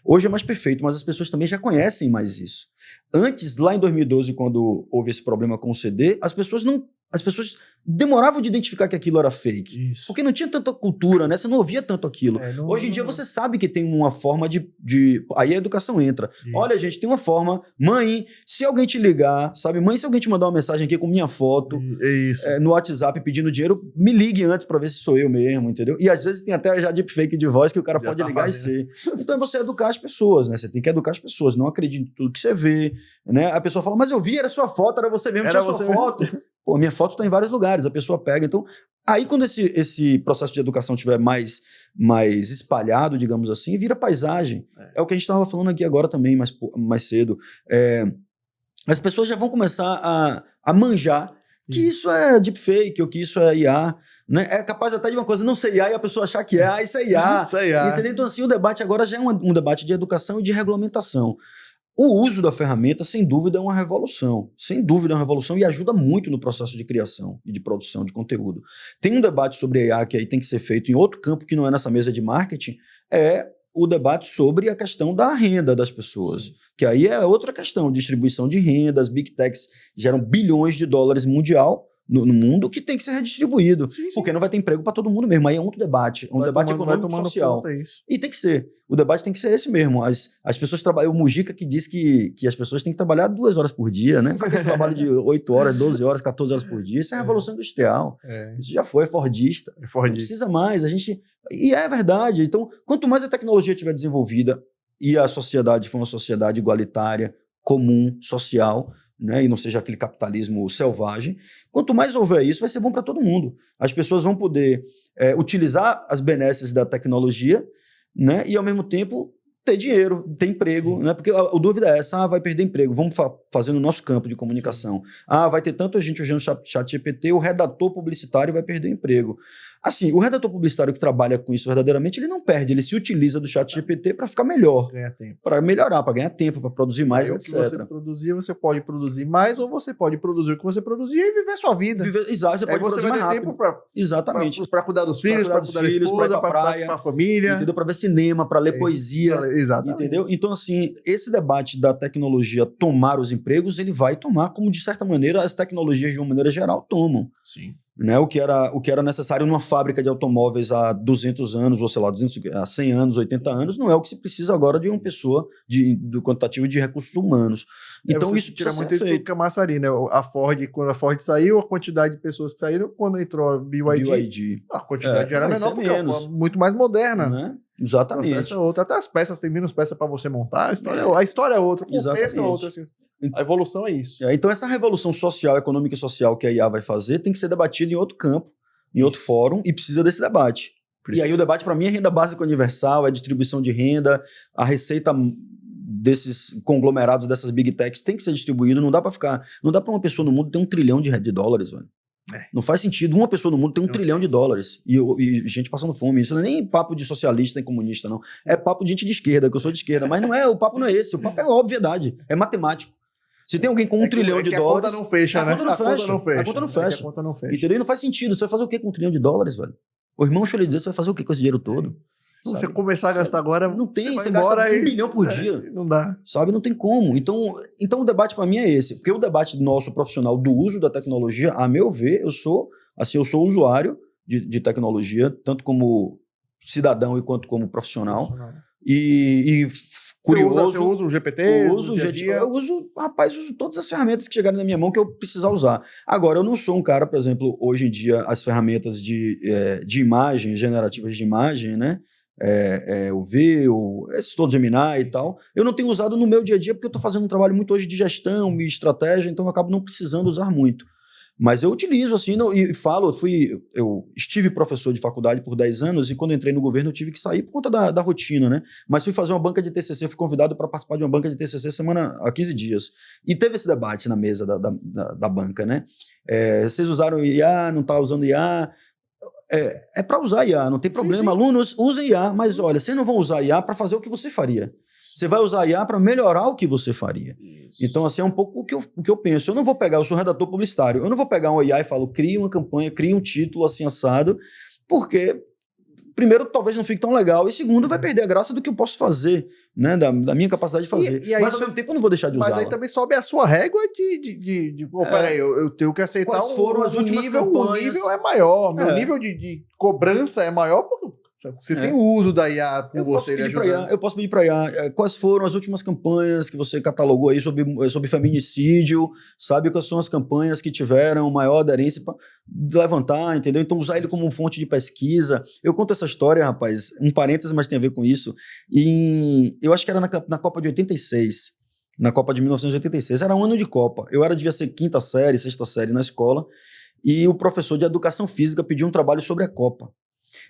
Hoje é mais perfeito, mas as pessoas também já conhecem mais isso. Antes, lá em 2012, quando houve esse problema com o CD, as pessoas não As pessoas demoravam de identificar que aquilo era fake. Isso. Porque não tinha tanta cultura, né? Você não ouvia tanto aquilo. Hoje em dia você sabe que tem uma forma de... Aí a educação entra. Isso. Olha, gente, tem uma forma... Mãe, se alguém te ligar, sabe? Mãe, se alguém te mandar uma mensagem aqui com minha foto no WhatsApp pedindo dinheiro, me ligue antes pra ver se sou eu mesmo, entendeu? E às vezes tem até já deepfake de voz que o cara Já pode tá ligar fazendo. e ser. Então é você educar as pessoas, né? Você tem que educar as pessoas. Não acredite em tudo que você vê, né? A pessoa fala, mas eu vi, era sua foto, era você mesmo, Era tinha você sua foto. Pô, minha foto tá em vários lugares, a pessoa pega. Então, aí quando esse processo de educação tiver mais espalhado, digamos assim, vira paisagem. É o que a gente estava falando aqui agora também, mais cedo. As pessoas já vão começar a manjar que isso é deepfake ou que isso é IA. Né? É capaz até de uma coisa não ser IA e a pessoa achar que é, isso é IA. Isso é IA. Entendeu? Então, assim, o debate agora já é um debate de educação e de regulamentação. O uso da ferramenta, sem dúvida, é uma revolução. Sem dúvida é uma revolução e ajuda muito no processo de criação e de produção de conteúdo. Tem um debate sobre IA que aí tem que ser feito em outro campo que não é nessa mesa de marketing, é o debate sobre a questão da renda das pessoas. Sim. Que aí é outra questão, distribuição de renda, as big techs geram bilhões de dólares mundial no mundo que tem que ser redistribuído. Sim. Porque não vai ter emprego para todo mundo mesmo. Aí é outro debate. É um debate econômico e social. E tem que ser. O debate tem que ser esse mesmo. As pessoas trabalham... O Mujica que diz que as pessoas têm que trabalhar 2 horas por dia, né? Porque esse trabalho de 8 horas, 12 horas, 14 horas por dia, isso é a revolução industrial. Isso já foi, é fordista. Não precisa mais. E é verdade. Então, quanto mais a tecnologia estiver desenvolvida e a sociedade for uma sociedade igualitária, comum, social... Né, e não seja aquele capitalismo selvagem, quanto mais houver isso, vai ser bom para todo mundo. As pessoas vão poder utilizar as benesses da tecnologia, né, e, ao mesmo tempo, ter dinheiro, ter emprego. Né, porque a dúvida é essa, vai perder emprego. Vamos fazer no nosso campo de comunicação. Vai ter tanta gente usando o ChatGPT, o redator publicitário vai perder o emprego. Assim, o redator publicitário que trabalha com isso verdadeiramente, ele não perde, ele se utiliza do ChatGPT para ficar melhor, para melhorar, para ganhar tempo, para produzir mais, etc. O que você produzir, você pode produzir mais, ou você pode produzir o que você produzir e viver sua vida. Exato, você pode produzir mais rápido. Tempo para cuidar dos filhos, para cuidar da esposa, para a família. Entendeu? Para ver cinema, para ler poesia. Exatamente. Entendeu? Então, assim, esse debate da tecnologia tomar os empregos, ele vai tomar, como de certa maneira as tecnologias de uma maneira geral tomam. Sim. Né? O que era necessário numa fábrica de automóveis há 200 anos, ou sei lá, há 100 anos, 80 anos, não é o que se precisa agora de uma pessoa do quantitativo de recursos humanos. Então isso tira muito isso do Camaçari, né? Quando a Ford saiu, a quantidade de pessoas que saíram, quando entrou a BYD. A quantidade já era menor, porque é muito mais moderna. Né? Exatamente. O processo é outro. Até as peças, tem menos peças para você montar, a história é outra, o contexto é outro. Assim. A evolução é isso. Então essa revolução social, econômica e social que a IA vai fazer tem que ser debatida em outro campo, em outro fórum, e precisa desse debate. E aí o debate para mim é renda básica universal, é distribuição de renda, a receita desses conglomerados, dessas big techs tem que ser distribuído, não dá para uma pessoa no mundo ter $1 trilhão de dólares, velho. Não faz sentido uma pessoa no mundo ter $1 trilhão de dólares e gente passando fome. Isso não é nem papo de socialista nem comunista, não. É papo de gente de esquerda, que eu sou de esquerda. Mas o papo não é esse. O papo é obviedade. É matemático. Se tem alguém com $1 trilhão de dólares... A conta não fecha, né? A conta não fecha. Entendeu? E não faz sentido. Você vai fazer o quê com $1 trilhão de dólares, velho? O irmão, deixa eu lhe dizer, você vai fazer o quê com esse dinheiro todo? Se você começar a gastar agora, não tem, você gasta embora $1 bilhão por dia. Não dá. Sabe? Não tem como. Então o debate para mim é esse. Porque o debate nosso profissional do uso da tecnologia, a meu ver, eu sou usuário de tecnologia, tanto como cidadão e quanto como profissional. E curioso. Você usa o GPT? Eu uso todas as ferramentas que chegarem na minha mão que eu precisar usar. Agora, eu não sou um cara, por exemplo, hoje em dia, as ferramentas de imagem, generativas de imagem, né? O Veo, esse todo Gemini e tal, eu não tenho usado no meu dia a dia porque eu estou fazendo um trabalho muito hoje de gestão e estratégia, então eu acabo não precisando usar muito. Mas eu utilizo, assim, e falo, eu estive professor de faculdade por 10 anos e quando entrei no governo eu tive que sair por conta da rotina, né? Mas fui fazer uma banca de TCC, fui convidado para participar de uma banca de TCC há 15 dias. E teve esse debate na mesa da banca, né? Vocês usaram IA, não está usando IA? É para usar IA, não tem problema. Sim. Alunos, usem IA, mas olha, vocês não vão usar IA para fazer o que você faria. Você vai usar IA para melhorar o que você faria. Isso. Então, assim, é um pouco o que eu penso. Eu não vou pegar, eu sou redator publicitário, eu não vou pegar um IA e falo, cria uma campanha, cria um título assim assado, porque primeiro, talvez não fique tão legal, e segundo, vai perder a graça do que eu posso fazer, né? Da minha capacidade de fazer. E aí, mas ao mesmo tempo eu não vou deixar de usar. Mas aí também sobe a sua régua peraí, eu tenho que aceitar. Quais foram as últimas campanhas? O nível é maior, meu nível de cobrança é maior porque você tem o uso da IA com você. Eu posso pedir para IA quais foram as últimas campanhas que você catalogou aí sobre feminicídio, sabe? Quais são as campanhas que tiveram maior aderência para levantar, entendeu? Então usar ele como fonte de pesquisa. Eu conto essa história, rapaz, um parênteses, mas tem a ver com isso. E eu acho que era na Copa de 86. Na Copa de 1986. Era um ano de Copa. Devia ser quinta série, sexta série na escola, e o professor de educação física pediu um trabalho sobre a Copa.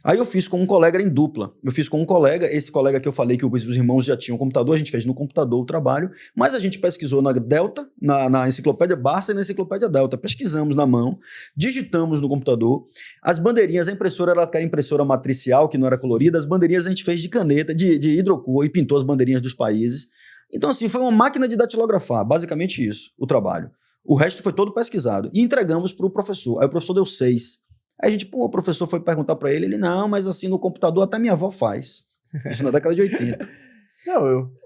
Aí eu fiz com um colega, era em dupla. Eu fiz com um colega, esse colega que eu falei que os irmãos já tinham computador, a gente fez no computador o trabalho, mas a gente pesquisou na Delta, na enciclopédia Barça e na enciclopédia Delta. Pesquisamos na mão, digitamos no computador. As bandeirinhas, a impressora era aquela impressora matricial, que não era colorida, as bandeirinhas a gente fez de caneta, de hidrocor, e pintou as bandeirinhas dos países. Então, assim, foi uma máquina de datilografar, basicamente isso, o trabalho. O resto foi todo pesquisado. E entregamos para o professor. Aí o professor deu 6. Aí a gente, o professor foi perguntar para ele, não, mas assim, no computador até minha avó faz. Isso na década de 80.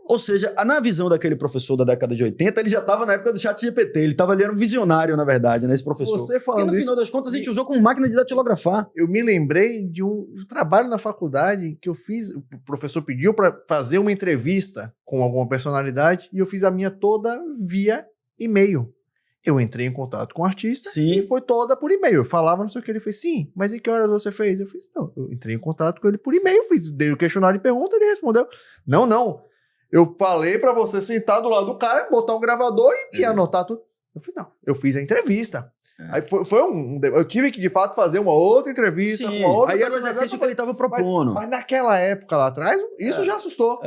Ou seja, na visão daquele professor da década de 80, ele já estava na época do ChatGPT, ele estava ali, era um visionário, na verdade, né, esse professor. Você falando porque no final das contas a gente usou como máquina de datilografar. Eu me lembrei de um trabalho na faculdade que eu fiz, o professor pediu para fazer uma entrevista com alguma personalidade e eu fiz a minha toda via e-mail. Eu entrei em contato com o artista e foi toda por e-mail. Eu falava, não sei o que, ele fez, sim, mas em que horas você fez? Eu fiz, não, eu entrei em contato com ele por e-mail, dei o questionário de pergunta, ele respondeu, não, eu falei pra você sentar do lado do cara, botar um gravador e anotar tudo. Eu falei, não, eu fiz a entrevista. Aí foi eu tive que, de fato, fazer uma outra entrevista. Sim. Uma outra aí era o exercício que ele estava propondo. Mas naquela época lá atrás, isso já assustou.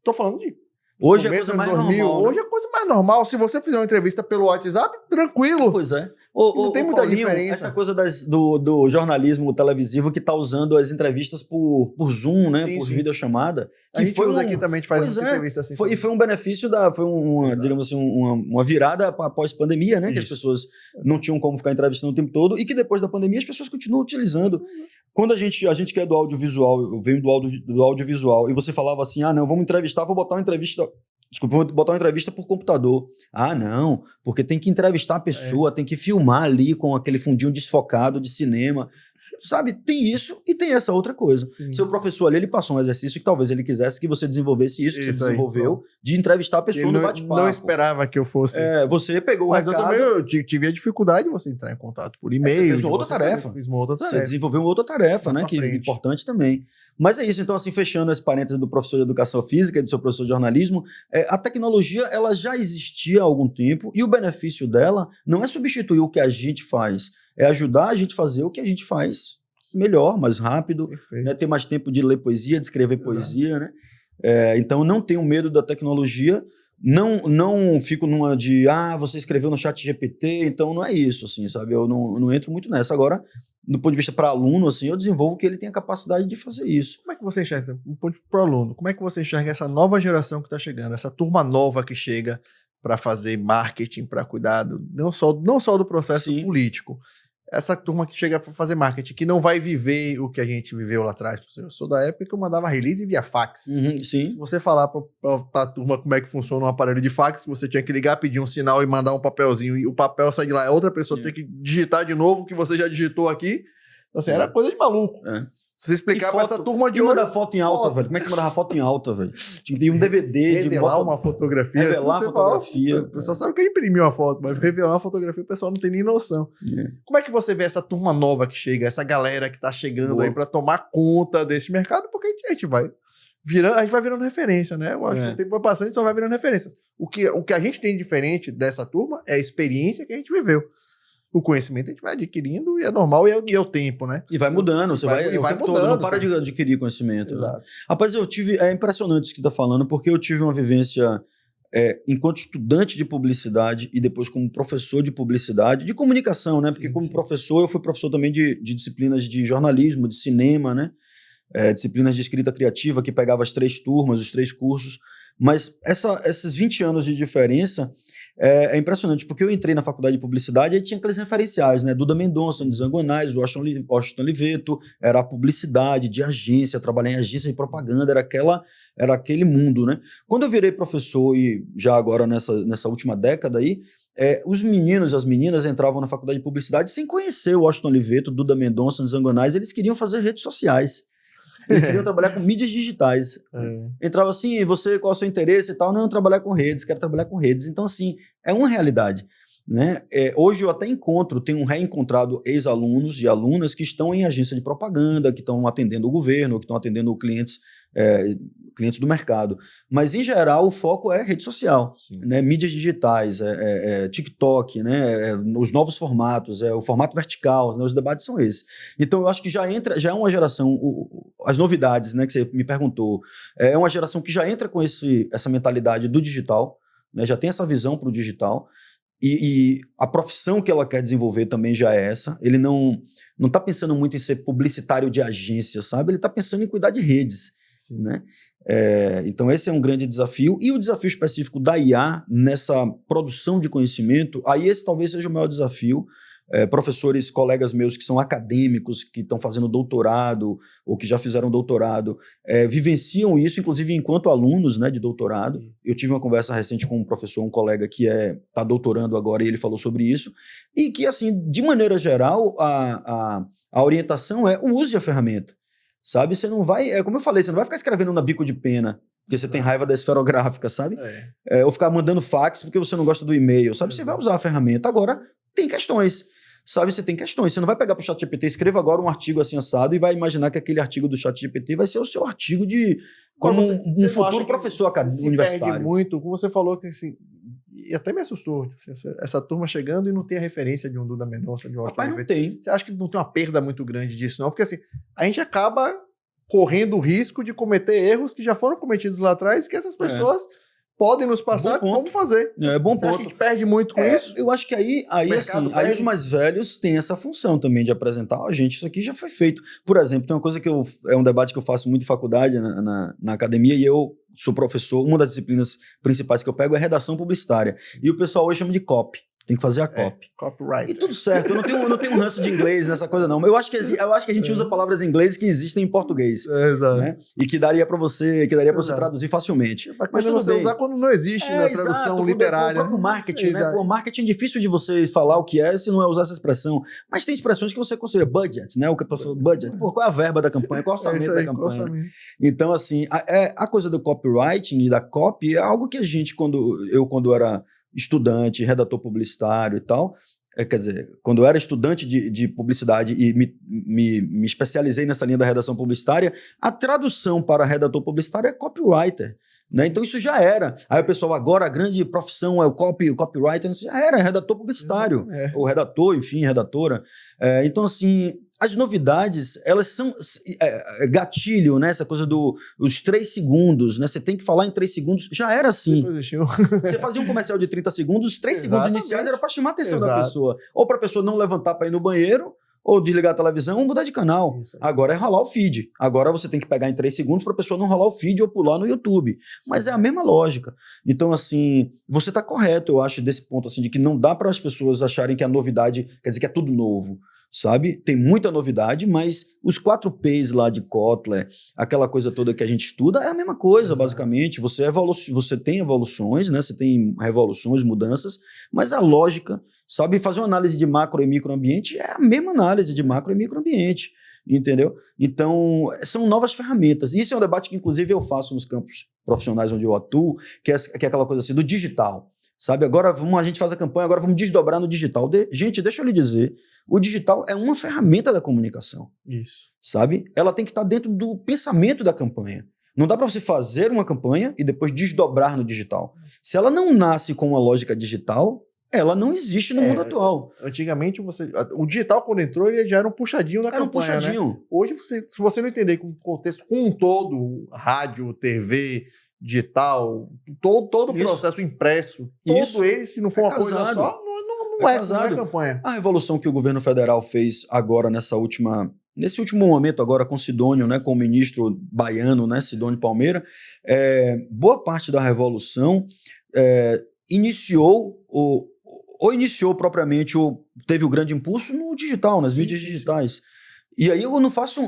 Tô falando de... Hoje é a coisa mais normal. Né? Hoje é a coisa mais normal. Se você fizer uma entrevista pelo WhatsApp, tranquilo. Pois é. Não tem muita Paulinho, diferença. Essa coisa do jornalismo televisivo que está usando as entrevistas por Zoom, né? Por videochamada. Que a gente usa aqui também, a gente faz entrevista assim. E foi um benefício digamos assim, uma virada após pandemia, né? Que as pessoas não tinham como ficar entrevistando o tempo todo e que depois da pandemia as pessoas continuam utilizando. Quando a gente que é do audiovisual, eu venho do audiovisual, e você falava assim, não, vamos entrevistar, vou botar uma entrevista por computador. Não, porque tem que entrevistar a pessoa, tem que filmar ali com aquele fundinho desfocado de cinema. Sabe, tem isso e tem essa outra coisa. Sim. Seu professor ali, ele passou um exercício que talvez ele quisesse que você desenvolvesse isso que você desenvolveu, de entrevistar a pessoa no bate-papo. Não esperava que eu fosse. Você pegou o recado. Mas eu também tive a dificuldade de você entrar em contato por e-mail. Você fez uma outra tarefa. Fiz uma outra tarefa. Você desenvolveu uma outra tarefa, né? Que é importante também. Mas é isso, então assim, fechando esse parênteses do professor de educação física e do seu professor de jornalismo, a tecnologia, ela já existia há algum tempo e o benefício dela não é substituir o que a gente faz, é ajudar a gente a fazer o que a gente faz melhor, mais rápido, né, ter mais tempo de ler poesia, de escrever poesia, né? Então não tenho medo da tecnologia, não fico numa de, você escreveu no ChatGPT, então não é isso, assim, sabe? Eu não entro muito nessa. Agora, do ponto de vista para aluno, assim, eu desenvolvo que ele tem a capacidade de fazer isso. Como é que você enxerga, um ponto para o aluno, como é que você enxerga essa nova geração que está chegando, essa turma nova que chega para fazer marketing, para cuidar não só do processo político, essa turma que chega para fazer marketing, que não vai viver o que a gente viveu lá atrás. Eu sou da época que eu mandava release via fax. Sim. Se você falar para a turma como é que funciona um aparelho de fax, você tinha que ligar, pedir um sinal e mandar um papelzinho, e o papel sai de lá, a outra pessoa tem que digitar de novo o que você já digitou aqui. Então, assim, era coisa de maluco. Se você explicar para essa turma de hoje... Manda foto em alta, velho. Como é que você mandava foto em alta, velho? Tinha que ter um DVD. Revelar uma fotografia. Revelar a fotografia. O pessoal sabe que imprimiu a foto, mas revelar uma fotografia o pessoal não tem nem noção. Como é que você vê essa turma nova que chega, essa galera que tá chegando aí para tomar conta desse mercado? Porque a gente vai virando referência, né? Eu acho que o tempo vai passando e só vai virando referência. O que a gente tem de diferente dessa turma é a experiência que a gente viveu. O conhecimento a gente vai adquirindo e é normal e é o tempo, né? E vai mudando, você vai mudando. Todo, não para de adquirir conhecimento. Exato. Né? Rapaz, é impressionante isso que você está falando, porque eu tive uma vivência enquanto estudante de publicidade e depois como professor de publicidade, de comunicação, né? Porque como professor, eu fui professor também de disciplinas de jornalismo, de cinema, né? Disciplinas de escrita criativa, que pegava as 3 turmas, os 3 cursos. Mas esses 20 anos de diferença é impressionante, porque eu entrei na faculdade de publicidade e tinha aqueles referenciais, né? Duda Mendonça, Andes Zangonais, Washington Oliveto, era a publicidade de agência, trabalhar em agência de propaganda, era aquele mundo, né? Quando eu virei professor, e já agora nessa última década aí, os meninos e as meninas entravam na faculdade de publicidade sem conhecer o Washington Oliveto, Duda Mendonça, Andes Zangonais, eles queriam fazer redes sociais. Eles queriam trabalhar com mídias digitais. Entrava assim, qual é o seu interesse e tal? Não, trabalhar com redes, quero trabalhar com redes. Então, assim, é uma realidade, né? Hoje eu até tenho reencontrado ex-alunos e alunas que estão em agência de propaganda, que estão atendendo o governo, que estão atendendo clientes do mercado. Mas, em geral, o foco é rede social, né? Mídias digitais, TikTok, né? Os novos formatos, o formato vertical, né? Os debates são esses. Então, eu acho que já é uma geração, as novidades, né, que você me perguntou, é uma geração que já entra com essa mentalidade do digital, né? Já tem essa visão para o digital, e a profissão que ela quer desenvolver também já é essa. Ele não está pensando muito em ser publicitário de agência, sabe? Ele está pensando em cuidar de redes. Né? Então esse é um grande desafio, e o desafio específico da IA nessa produção de conhecimento, aí esse talvez seja o maior desafio. Professores, colegas meus que são acadêmicos, que estão fazendo doutorado ou que já fizeram doutorado, vivenciam isso, inclusive enquanto alunos, né, de doutorado. Eu tive uma conversa recente com um professor, um colega que está doutorando agora, e ele falou sobre isso, e que, assim, de maneira geral, a orientação é o uso da ferramenta. Sabe, você não vai, como eu falei, você não vai ficar escrevendo na bico de pena porque você tem raiva da esferográfica, sabe? Ou ficar mandando fax porque você não gosta do e-mail, sabe? Você vai usar a ferramenta. Agora, tem questões, sabe? Você tem questões. Você não vai pegar para o ChatGPT, escreva agora um artigo assim assado e vai imaginar que aquele artigo do ChatGPT vai ser o seu artigo como um futuro professor universitário. Perde muito, como você falou, que assim, e até me assustou, essa turma chegando e não tem a referência de um Duda Mendonça, de um Rapaz, não tem. Você acha que não tem uma perda muito grande disso, não? Porque assim, a gente acaba correndo o risco de cometer erros que já foram cometidos lá atrás, que essas pessoas podem nos passar como fazer. Bom Você ponto. acha que a gente perde muito com isso? Eu acho que aí os mais velhos têm essa função também de apresentar, gente, isso aqui já foi feito. Por exemplo, tem uma coisa que é um debate que eu faço muito em faculdade, na academia, e eu sou professor, uma das disciplinas principais que eu pego é redação publicitária. E o pessoal hoje chama de copy. Tem que fazer a copy. Copyright. E tudo certo. Eu não tenho um ranço de inglês nessa coisa, não. Eu acho que a gente usa palavras em inglês que existem em português. Exato. Né? E que daria para você traduzir facilmente. Mas tudo você bem. Usar quando não existe na tradução literária. O próprio marketing, né? O marketing é difícil de você falar o que é se não é usar essa expressão. Mas tem expressões que você considera budget, né? O que budget. Pô, qual é a verba da campanha? Qual é o orçamento da campanha? Então, assim, a coisa do copywriting e da copy é algo que a gente, quando era estudante, redator publicitário e tal, quer dizer, quando eu era estudante de publicidade e me especializei nessa linha da redação publicitária, a tradução para redator publicitário é copywriter, né? Então isso já era. Aí o pessoal, agora a grande profissão é o copywriter, isso já era, redator publicitário, ou redator, enfim, redatora. Então, assim, as novidades, elas são gatilho, né? Essa coisa dos 3 segundos, né? Você tem que falar em 3 segundos. Já era assim. Você fazia um comercial de 30 segundos, os 3 segundos iniciais era para chamar a atenção da pessoa. Ou para a pessoa não levantar para ir no banheiro, ou desligar a televisão, ou mudar de canal. Agora é rolar o feed. Agora você tem que pegar em 3 segundos para a pessoa não rolar o feed ou pular no YouTube. Mas é a mesma lógica. Então, assim, você está correto, eu acho, desse ponto, assim, de que não dá para as pessoas acharem que a novidade quer dizer que é tudo novo. Sabe? Tem muita novidade, mas os 4 P's lá de Kotler, aquela coisa toda que a gente estuda, é a mesma coisa, basicamente. Você tem evoluções, né? Você tem revoluções, mudanças, mas a lógica, sabe? Fazer uma análise de macro e microambiente é a mesma análise de macro e microambiente, entendeu? Então, são novas ferramentas. Isso é um debate que, inclusive, eu faço nos campos profissionais onde eu atuo, que é aquela coisa assim, do digital. Sabe, agora a gente faz a campanha, agora vamos desdobrar no digital. Gente, deixa eu lhe dizer, o digital é uma ferramenta da comunicação. Isso. Sabe? Ela tem que estar dentro do pensamento da campanha. Não dá para você fazer uma campanha e depois desdobrar no digital. Se ela não nasce com uma lógica digital, ela não existe no mundo atual. Antigamente, o digital, quando entrou, ele já era um puxadinho da campanha. Era um puxadinho. Né? Hoje, se você não entender com o contexto como um todo, rádio, TV, digital, todo o processo impresso, todo ele, se não for uma coisa só, não é campanha. A revolução que o governo federal fez agora nessa última nesse último momento agora com Sidônio, né, com o ministro baiano, né, Sidônio Palmeira, boa parte da revolução iniciou propriamente, teve o grande impulso no digital, nas mídias digitais. E aí eu não faço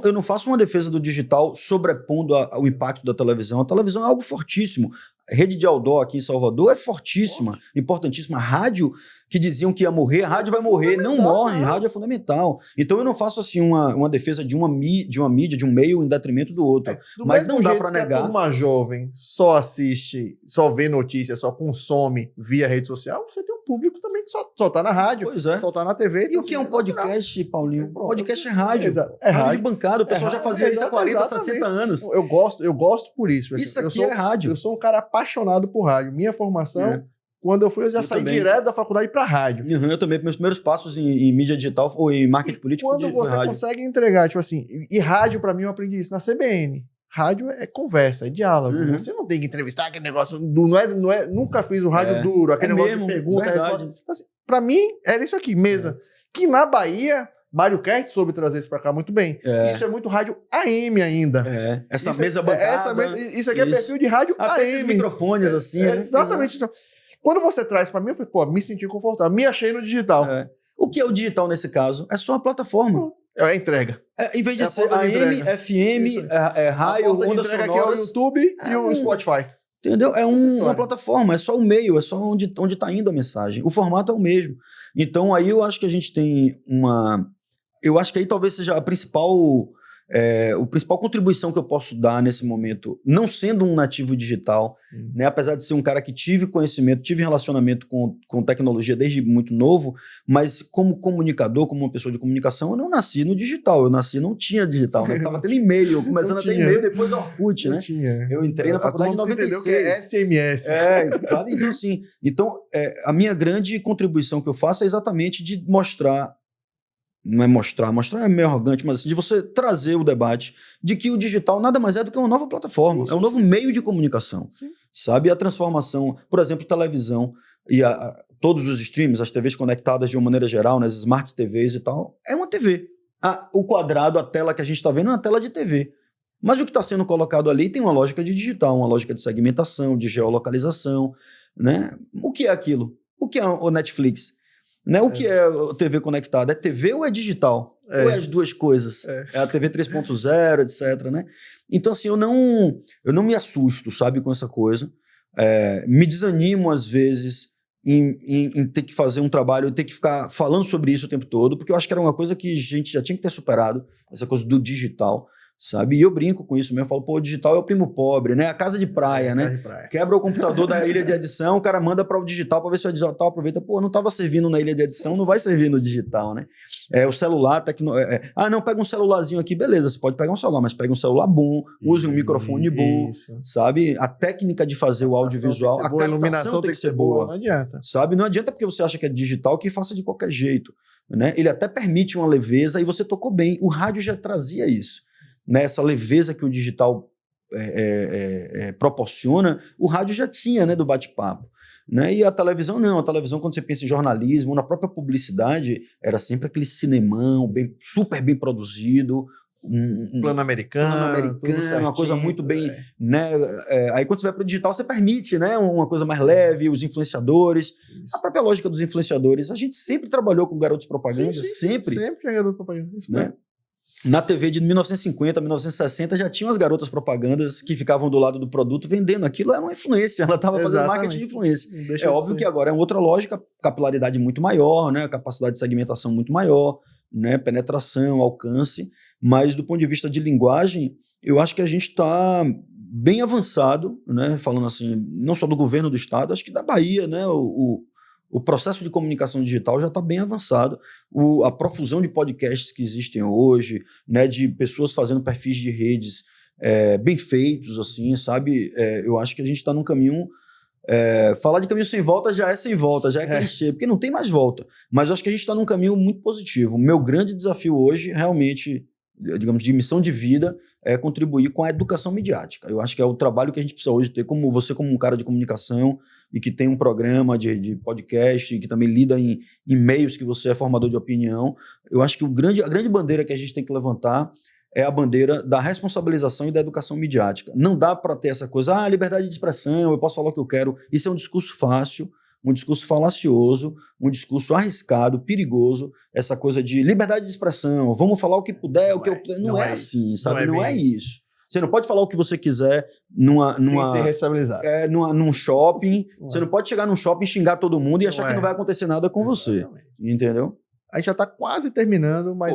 uma defesa do digital sobrepondo o impacto da televisão. A televisão é algo fortíssimo. A rede de outdoor aqui em Salvador é fortíssima, importantíssima. A rádio, que diziam que ia morrer, a rádio vai morrer, não morre, rádio é fundamental. Então eu não faço assim uma defesa de uma mídia, de um meio em detrimento do outro. Mas não dá para negar. Se uma jovem só assiste, só vê notícias, só consome via rede social, você tem um público também que só tá na rádio, só tá na TV. E o que é um podcast, Paulinho? Podcast é rádio. É rádio de bancada, o pessoal já fazia isso há 40, 60 anos. Eu gosto por isso. Isso aqui é rádio. Eu sou um cara apaixonado por rádio. Minha formação... Quando eu fui, eu já saí direto da faculdade para rádio. Eu também, meus primeiros passos em mídia digital ou em marketing político. Quando você consegue entregar, tipo assim, e rádio para mim eu aprendi isso na CBN. Rádio é conversa, é diálogo. Você não tem que entrevistar aquele negócio, nunca fiz o rádio duro, aquele negócio de pergunta, resposta. Então, assim, para mim, era isso aqui, mesa. Que na Bahia, Mário Kert soube trazer isso para cá muito bem. Isso é muito rádio AM ainda. Essa mesa bancada. Isso aqui é perfil de rádio AM. Até esses microfones assim. Exatamente. Então, quando você traz para mim, eu falei, me senti confortável. Me achei no digital. O que é o digital nesse caso? É só uma plataforma. É a entrega. Em vez de ser AM, FM, rádio, ondas sonoras. Aqui é o YouTube e o Spotify. Entendeu? É uma plataforma, é só o meio, é só onde está indo a mensagem. O formato é o mesmo. Então, aí eu acho que a gente tem eu acho que aí talvez seja a principal contribuição que eu posso dar nesse momento, não sendo um nativo digital, né, apesar de ser um cara que tive conhecimento, tive relacionamento com tecnologia desde muito novo, mas como comunicador, como uma pessoa de comunicação, eu não nasci no digital, não tinha digital, né? Tava tendo e-mail, começando a ter e-mail depois do Orkut, né? Eu entrei na faculdade em 96. Que é SMS. Sabe? Então assim, a minha grande contribuição que eu faço é exatamente de mostrar, não é mostrar é meio arrogante, mas assim, de você trazer o debate de que o digital nada mais é do que uma nova plataforma, é um novo meio de comunicação, sabe? A transformação, por exemplo, televisão e todos os streams, as TVs conectadas de uma maneira geral, nas smart TVs e tal, é uma TV. O quadrado, a tela que a gente está vendo é uma tela de TV. Mas o que está sendo colocado ali tem uma lógica de digital, uma lógica de segmentação, de geolocalização, né? O que é aquilo? O que é o Netflix? Né? O que é a TV conectada? É TV ou é digital? Ou é as duas coisas? É a TV 3.0, etc. Né? Então, assim, eu não me assusto, sabe, com essa coisa. Me desanimo, às vezes, em ter que fazer um trabalho, ter que ficar falando sobre isso o tempo todo, porque eu acho que era uma coisa que a gente já tinha que ter superado, essa coisa do digital, sabe? E eu brinco com isso mesmo, eu falo, o digital é o primo pobre, né? A casa de praia, né? Quebra o computador da ilha de edição, o cara manda para o digital para ver se o digital aproveita. Não estava servindo na ilha de edição, não vai servir no digital, né? O celular, não, pega um celularzinho aqui, beleza, você pode pegar um celular, mas pega um celular bom, use um microfone bom, sabe? A técnica de fazer o audiovisual, a iluminação tem que ser boa. Não adianta. Sabe? Não adianta porque você acha que é digital que faça de qualquer jeito, né? Ele até permite uma leveza e você tocou bem. O rádio já trazia isso. Né, essa leveza que o digital proporciona, o rádio já tinha, né, do bate-papo. Né? E a televisão não. A televisão, quando você pensa em jornalismo, na própria publicidade, era sempre aquele cinemão super bem produzido. Plano americano, uma coisa muito bem... Né? Aí quando você vai para o digital, você permite, né, uma coisa mais leve, os influenciadores. Isso. A própria lógica dos influenciadores. A gente sempre trabalhou com garotos propaganda, sempre. Sempre é garoto propaganda, isso mesmo. Né? Na TV de 1950, 1960, já tinham as garotas propagandas que ficavam do lado do produto vendendo. Aquilo era uma influência, ela estava fazendo marketing de influência. É óbvio que agora é uma outra lógica, capilaridade muito maior, né? Capacidade de segmentação muito maior, né? Penetração, alcance, mas do ponto de vista de linguagem, eu acho que a gente está bem avançado, né? Falando assim, não só do governo do estado, acho que da Bahia, né? O processo de comunicação digital já está bem avançado. A profusão de podcasts que existem hoje, né, de pessoas fazendo perfis de redes bem feitos, assim, sabe? Eu acho que a gente está num caminho... falar de caminho sem volta já é sem volta, já é clichê, porque não tem mais volta. Mas eu acho que a gente está num caminho muito positivo. O meu grande desafio hoje, realmente, digamos, de missão de vida é contribuir com a educação midiática. Eu acho que é o trabalho que a gente precisa hoje ter, como você como um cara de comunicação e que tem um programa de podcast e que também lida em meios que você é formador de opinião. Eu acho que a grande bandeira que a gente tem que levantar é a bandeira da responsabilização e da educação midiática. Não dá para ter essa coisa, liberdade de expressão, eu posso falar o que eu quero. Isso é um discurso fácil, um discurso falacioso, um discurso arriscado, perigoso, essa coisa de liberdade de expressão, vamos falar o que puder, o que eu puder. Não é assim, sabe? Não é isso. Você não pode falar o que você quiser sem ser responsabilizado. Num shopping. Você não pode chegar num shopping e xingar todo mundo e achar que não vai acontecer nada com você. Entendeu? A gente já tá quase terminando, mas...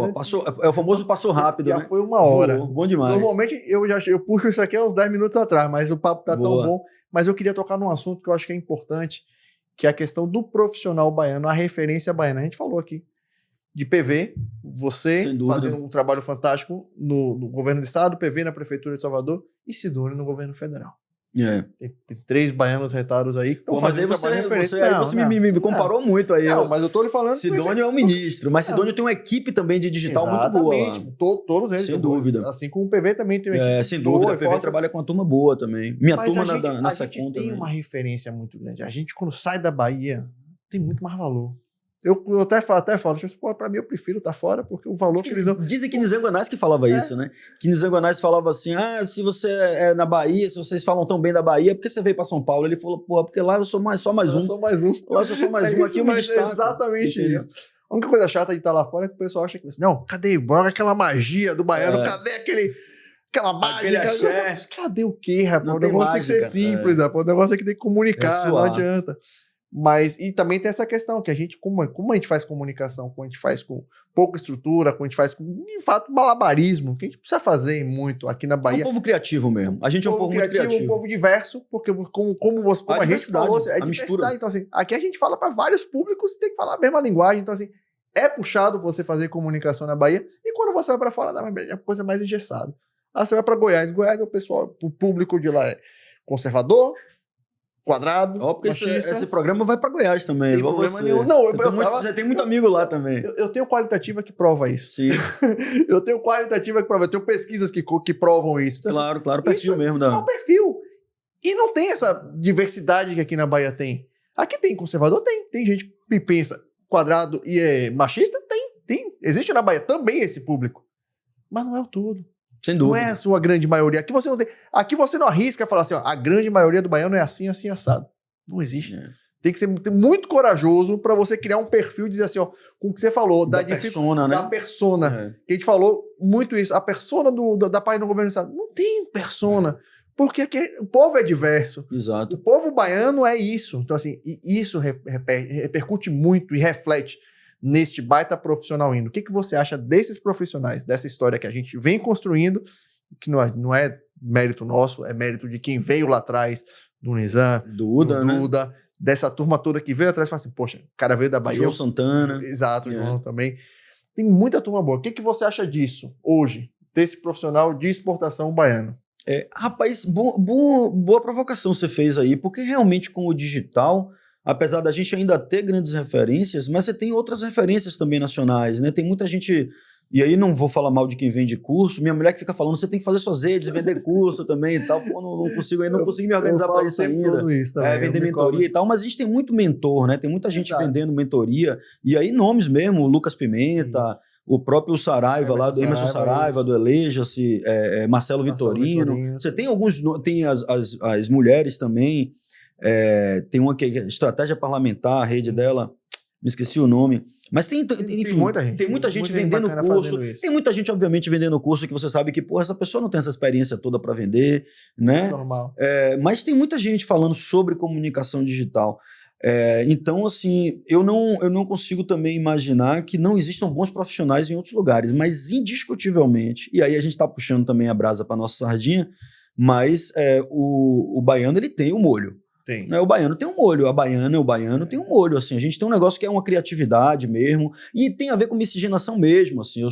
É o famoso passou rápido, já foi 1 hora. Bom demais. Normalmente eu puxo isso aqui há uns 10 minutos atrás, mas o papo tá tão bom. Mas eu queria tocar num assunto que eu acho que é importante, que é a questão do profissional baiano, a referência baiana. A gente falou aqui de PV, você fazendo um trabalho fantástico no governo do estado, PV na prefeitura de Salvador e Sidônio no governo federal. Tem 3 baianos retados aí que estão fazendo trabalho referência. Você me comparou muito aí. Não, mas eu tô lhe falando... Sidônio é o ministro, mas Sidônio tem uma equipe também de digital muito boa. Todos eles. Sem dúvida. Assim como o PV também tem uma equipe sem dúvida, o PV trabalha com uma turma boa também. Minha turma na Secom tem uma referência muito grande. A gente, quando sai da Bahia, tem muito mais valor. Eu até falo, pra mim eu prefiro estar fora, porque o valor que eles dão... Dizem que Nizanguanais que falava isso, né? Que Nizanguanais falava assim, se você é na Bahia, se vocês falam tão bem da Bahia, por que você veio pra São Paulo? Ele falou, porque lá eu sou só mais um. Eu sou mais um. Lá eu sou mais um, aqui eu me destaco. Exatamente isso. A única coisa chata de estar lá fora é que o pessoal acha que assim, não, cadê aquela magia do baiano? Cadê aquela mágica? Cadê o quê, rapaz? O negócio tem que ser simples, rapaz. O negócio é que tem que comunicar, não adianta. Mas, e também tem essa questão, que a gente, como a gente faz comunicação, como a gente faz com pouca estrutura, como a gente faz com, de fato, malabarismo, que a gente precisa fazer muito aqui na Bahia. É um povo criativo mesmo. A gente é um povo muito criativo. Um povo diverso, porque como a gente falou, é diversidade. Então, assim, aqui a gente fala para vários públicos e tem que falar a mesma linguagem. Então, assim, é puxado você fazer comunicação na Bahia, e quando você vai para fora, é uma coisa mais engessada. Você vai para Goiás. Goiás, o público de lá é conservador, quadrado, porque esse programa vai para Goiás também. Sem problema nenhum. Não, você tem muito amigo lá também. Eu tenho qualitativa que prova isso. Sim. Eu tenho qualitativa que prova. Eu tenho pesquisas que provam isso. Então, claro, perfil mesmo. É um perfil. E não tem essa diversidade que aqui na Bahia tem. Aqui tem conservador? Tem gente que pensa quadrado e é machista? Tem. Existe na Bahia também esse público. Mas não é o todo. Sem dúvida. Não é a sua grande maioria. Aqui você não tem. Aqui você não arrisca falar assim, a grande maioria do baiano é assim, assado. Não existe. Tem que ser muito corajoso para você criar um perfil e dizer assim, com o que você falou, da persona, né? Da persona. Que a gente falou muito isso. A persona da página do governo do estado. Não tem persona. Porque aqui, o povo é diverso. Exato. O povo baiano é isso. Então, assim, isso repercute muito e reflete neste baita profissional indo. O que você acha desses profissionais, dessa história que a gente vem construindo, que não é mérito nosso, é mérito de quem veio lá atrás, do Nizam, Duda, né? Dessa turma toda que veio atrás e fala assim, poxa, o cara veio da Bahia. João Santana. Exato, João também. Tem muita turma boa. O que você acha disso, hoje, desse profissional de exportação baiano? Rapaz, boa provocação você fez aí, porque realmente com o digital... Apesar da gente ainda ter grandes referências, mas você tem outras referências também nacionais, né? Tem muita gente... E aí não vou falar mal de quem vende curso. Minha mulher que fica falando, você tem que fazer suas redes, vender curso também e tal. Pô, não consigo me organizar para isso ainda. Vender mentoria e tal. Mas a gente tem muito mentor, né? Tem muita gente vendendo mentoria. E aí nomes mesmo, o Lucas Pimenta, o próprio Saraiva lá, do Emerson Saraiva, do Eleja-se, Marcelo Vitorino. Você tem alguns... Tem as mulheres também... tem uma que é Estratégia Parlamentar, a rede dela, me esqueci o nome, mas enfim, tem muita gente vendendo curso, tem muita gente obviamente vendendo curso que você sabe que essa pessoa não tem essa experiência toda para vender, né? Normal. Mas tem muita gente falando sobre comunicação digital. Então, assim, eu não consigo também imaginar que não existam bons profissionais em outros lugares, mas indiscutivelmente, e aí a gente está puxando também a brasa para nossa sardinha, mas o baiano ele tem o molho. Tem. Né? O baiano tem um molho, o baiano tem um molho, assim, a gente tem um negócio que é uma criatividade mesmo, e tem a ver com miscigenação mesmo, assim, eu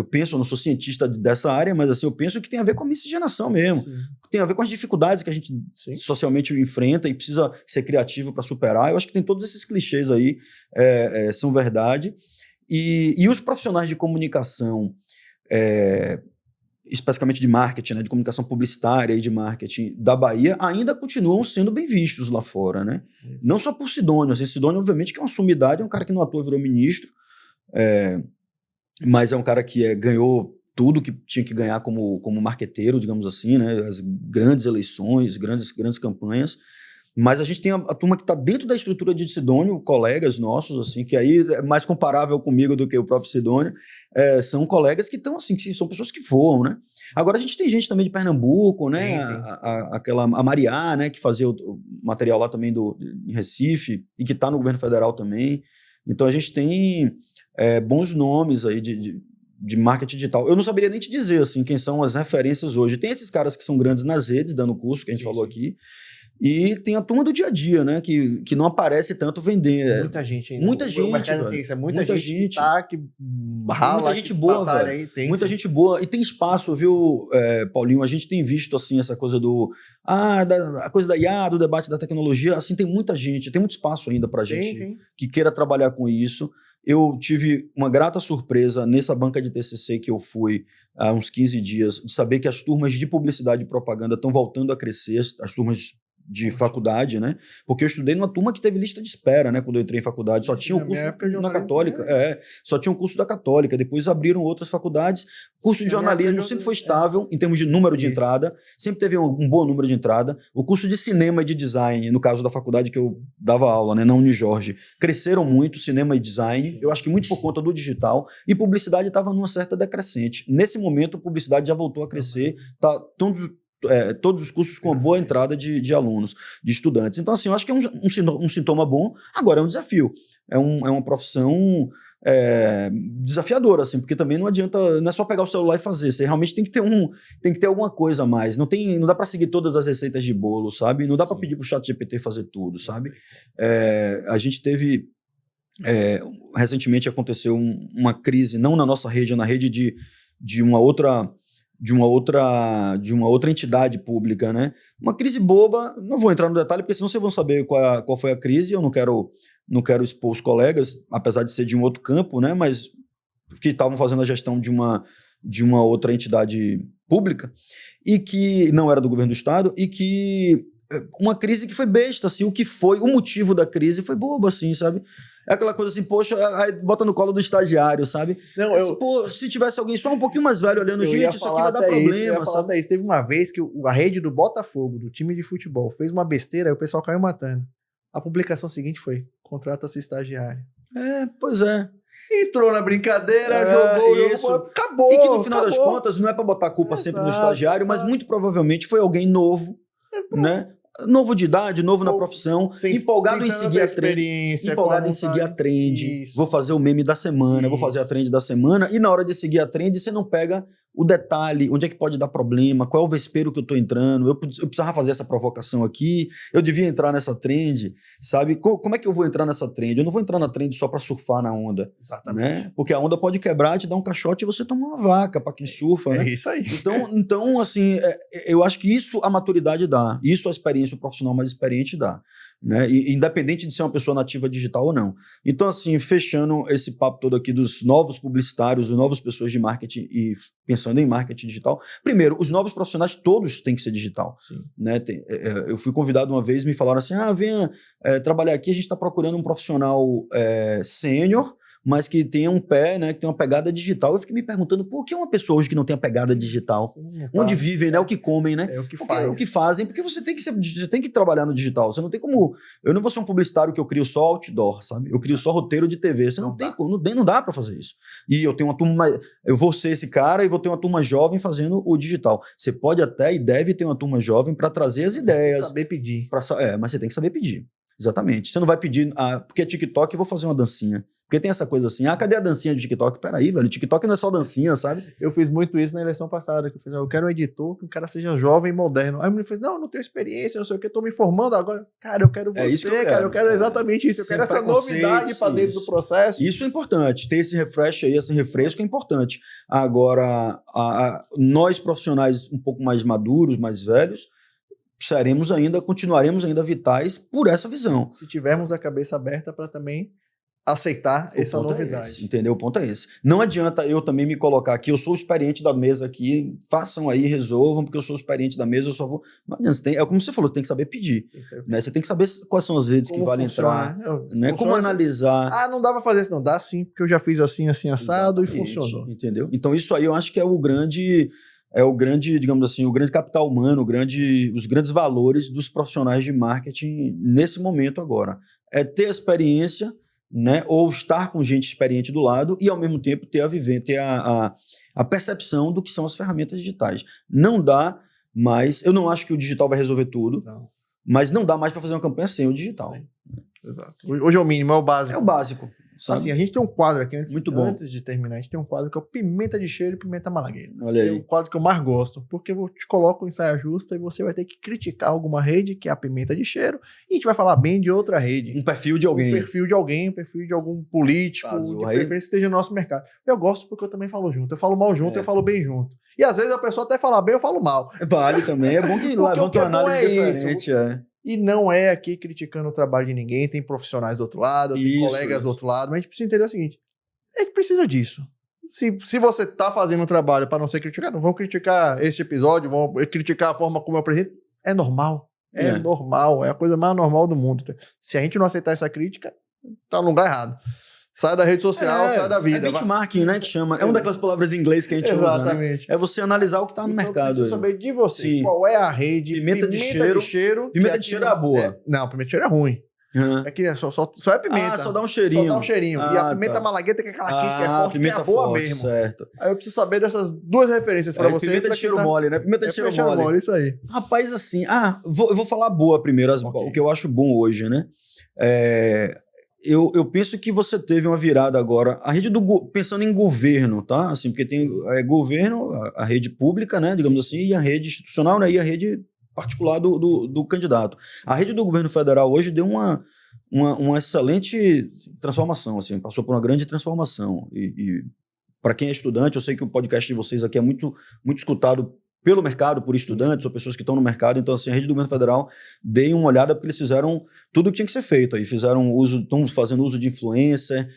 penso, eu não sou cientista dessa área, mas assim, eu penso que tem a ver com a miscigenação mesmo, tem a ver com as dificuldades que a gente socialmente enfrenta e precisa ser criativo para superar. Eu acho que tem todos esses clichês aí, são verdade. E os profissionais de comunicação, especificamente de marketing, né, de comunicação publicitária e de marketing da Bahia, ainda continuam sendo bem vistos lá fora, né? Isso. Não só por Sidônio. Assim, Sidônio, obviamente, que é uma sumidade, é um cara que não atua, virou ministro, mas é um cara que ganhou tudo que tinha que ganhar como marqueteiro, digamos assim, né? As grandes eleições, grandes campanhas. Mas a gente tem a turma que está dentro da estrutura de Sidônio, colegas nossos, assim, que aí é mais comparável comigo do que o próprio Sidônio, são colegas que estão, assim, que são pessoas que voam, né? Agora a gente tem gente também de Pernambuco, né? A Mariá, né? Que fazia o material lá também em Recife e que está no governo federal também. Então a gente tem bons nomes aí de marketing digital. Eu não saberia nem te dizer, assim, quem são as referências hoje. Tem esses caras que são grandes nas redes, dando curso, que a gente falou aqui. E tem a turma do dia a dia, né? Que não aparece tanto vendendo. Muita gente ainda. Muita gente, velho. Tem isso, muita gente. Que rala, muita gente boa, velho. Aí, muita gente boa. E tem espaço, viu, Paulinho? A gente tem visto, assim, essa coisa a coisa da IA, do debate da tecnologia. Assim, tem muita gente, tem muito espaço ainda pra gente que queira trabalhar com isso. Eu tive uma grata surpresa nessa banca de TCC que eu fui há uns 15 dias, de saber que as turmas de publicidade e propaganda estão voltando a crescer, as turmas de faculdade, né? Porque eu estudei numa turma que teve lista de espera, né? Quando eu entrei em faculdade. Só tinha o curso na Católica. Só tinha um curso da Católica. Depois abriram outras faculdades. Curso de jornalismo sempre foi estável em termos de número de entrada. Sempre teve um bom número de entrada. O curso de cinema e de design, no caso da faculdade que eu dava aula, né? Na Unijorge, cresceram muito, cinema e design. Eu acho que muito por conta do digital. E publicidade estava numa certa decrescente. Nesse momento, publicidade já voltou a crescer. Todos os cursos com uma boa entrada de alunos, de estudantes. Então, assim, eu acho que é um sintoma bom. Agora, é um desafio. É uma profissão desafiadora, assim, porque também não adianta, não é só pegar o celular e fazer. Você realmente tem que ter alguma coisa a mais. Não dá para seguir todas as receitas de bolo, sabe? Não dá para pedir para o ChatGPT fazer tudo, sabe? A gente teve... recentemente aconteceu uma crise, não na nossa rede, na rede de uma outra entidade pública, né? Uma crise boba, não vou entrar no detalhe, porque senão vocês vão saber qual foi a crise. Eu não quero expor os colegas, apesar de ser de um outro campo, né? Mas que estavam fazendo a gestão de uma outra entidade pública e que não era do governo do estado e que uma crise que foi besta, assim, o motivo da crise foi bobo, assim, sabe? É aquela coisa assim, poxa, aí bota no colo do estagiário, sabe? Não, se tivesse alguém só um pouquinho mais velho olhando, gente, isso aqui vai dar problema, sabe? Teve uma vez que a rede do Botafogo, do time de futebol, fez uma besteira e o pessoal caiu matando. A publicação seguinte foi, contrata-se estagiário. Pois é. Entrou na brincadeira, jogou isso, acabou. E que no final das contas não é pra botar a culpa sempre no estagiário, mas muito provavelmente foi alguém novo, né? Novo de idade, novo na profissão, empolgado em seguir a trend. Isso. Vou fazer o meme da semana, vou fazer a trend da semana, e na hora de seguir a trend, você não pega o detalhe, onde é que pode dar problema, qual é o vespeiro que eu estou entrando, eu precisava fazer essa provocação aqui, eu devia entrar nessa trend, sabe? Como é que eu vou entrar nessa trend? Eu não vou entrar na trend só para surfar na onda. Exatamente. Né? Porque a onda pode quebrar, te dar um caixote e você toma uma vaca para quem surfa, né? É isso aí. Então assim, eu acho que isso a maturidade dá, isso a experiência, o profissional mais experiente dá. Né? E, independente de ser uma pessoa nativa digital ou não. Então, assim, fechando esse papo todo aqui dos novos publicitários, das novas pessoas de marketing e pensando em marketing digital, primeiro, os novos profissionais todos têm que ser digital. Né? Eu fui convidado uma vez, me falaram assim, venha trabalhar aqui, a gente está procurando um profissional sênior, mas que tenha um pé, né, que tenha uma pegada digital. Eu fiquei me perguntando, por que uma pessoa hoje que não tem a pegada digital? Onde vivem, né? O que comem, né? O que fazem, porque você tem que trabalhar no digital. Você não tem como... Eu não vou ser um publicitário que eu crio só outdoor, sabe? Eu crio só roteiro de TV. Você não dá para fazer isso. E eu tenho uma turma... Eu vou ser esse cara e vou ter uma turma jovem fazendo o digital. Você pode até e deve ter uma turma jovem para trazer as ideias. Saber pedir. Mas você tem que saber pedir. Exatamente. Você não vai pedir... porque é TikTok, eu vou fazer uma dancinha. Porque tem essa coisa assim, cadê a dancinha de TikTok? Peraí, velho, TikTok não é só dancinha, sabe? Eu fiz muito isso na eleição passada, que eu fiz, eu quero um editor que o cara seja jovem e moderno. Aí o menino fez, não tenho experiência, não sei o que, tô me formando agora. Cara, eu quero você, cara, eu quero exatamente isso, eu quero essa novidade pra dentro do processo. Isso é importante, ter esse refresh aí, esse refresco é importante. Agora, nós profissionais um pouco mais maduros, mais velhos, continuaremos ainda vitais por essa visão. Se tivermos a cabeça aberta para também aceitar essa ponto é novidade. esse, entendeu? O ponto é esse. Não adianta eu também me colocar aqui, eu sou o experiente da mesa aqui, façam aí, resolvam, porque eu sou o experiente da mesa, eu só vou... Não adianta, é como você falou, tem que saber pedir. Né? Você tem que saber quais são as redes que vale entrar, né? Como analisar. Ah, não dá pra fazer isso. Não, dá sim, porque eu já fiz assim, assim, assado. Exatamente, e funcionou. Entendeu? Então isso aí eu acho que é o grande, digamos assim, o grande capital humano, os grandes valores dos profissionais de marketing nesse momento agora. É ter experiência, né, ou estar com gente experiente do lado e, ao mesmo tempo, ter a percepção do que são as ferramentas digitais. Não dá mais... Eu não acho que o digital vai resolver tudo, não. Mas não dá mais para fazer uma campanha sem o digital. Sim. Exato. Hoje é o mínimo, é o básico. É o básico. Sabe? Assim, a gente tem um quadro aqui, antes de terminar, a gente tem um quadro que é o Pimenta de Cheiro e Pimenta Malagueta. Olha aí. É o quadro que eu mais gosto, porque eu te coloco em saia justa e você vai ter que criticar alguma rede, que é a Pimenta de Cheiro, e a gente vai falar bem de outra rede. Um perfil de alguém. Um perfil de algum político, de preferência que esteja no nosso mercado. Eu gosto porque eu também falo junto. Eu falo mal junto, eu falo bem junto. E às vezes a pessoa até fala bem, eu falo mal. Vale também, é bom que levanta uma análise diferente. E não é aqui criticando o trabalho de ninguém, tem profissionais do outro lado, tem colegas do outro lado, mas a gente precisa entender o seguinte, a gente precisa disso. Se você está fazendo um trabalho para não ser criticado, não vão criticar este episódio, vão criticar a forma como eu apresento, é normal, normal, é a coisa mais normal do mundo. Se a gente não aceitar essa crítica, está no lugar errado. Sai da rede social, sai da vida. É benchmarking, né, que chama. É uma daquelas palavras em inglês que a gente usa, Exatamente. né? É você analisar o que está no mercado. Eu preciso saber de você. Sim. Qual é a rede? Pimenta de cheiro. Pimenta de cheiro é boa. Não, pimenta de cheiro é ruim. É que só é pimenta. Ah, só dá um cheirinho. Só dá um cheirinho. E a pimenta malagueta, que é aquela quente, que é forte, pimenta que é boa mesmo. Certo. Aí eu preciso saber dessas duas referências pra você. Pimenta de cheiro mole, né? Pimenta de cheiro mole. Isso aí. Rapaz, assim... eu vou falar boa primeiro, o que eu acho bom hoje, né? Eu penso que você teve uma virada agora, a rede pensando em governo, tá? Assim, porque tem governo, a rede pública, né, digamos assim, e a rede institucional, né, e a rede particular do candidato. A rede do governo federal hoje deu uma excelente transformação, assim, passou por uma grande transformação. E para quem é estudante, eu sei que o podcast de vocês aqui é muito, muito escutado pelo mercado, por estudantes ou pessoas que estão no mercado. Então, assim, a rede do governo federal, deem uma olhada porque eles fizeram tudo o que tinha que ser feito. Aí estão fazendo uso de influencer,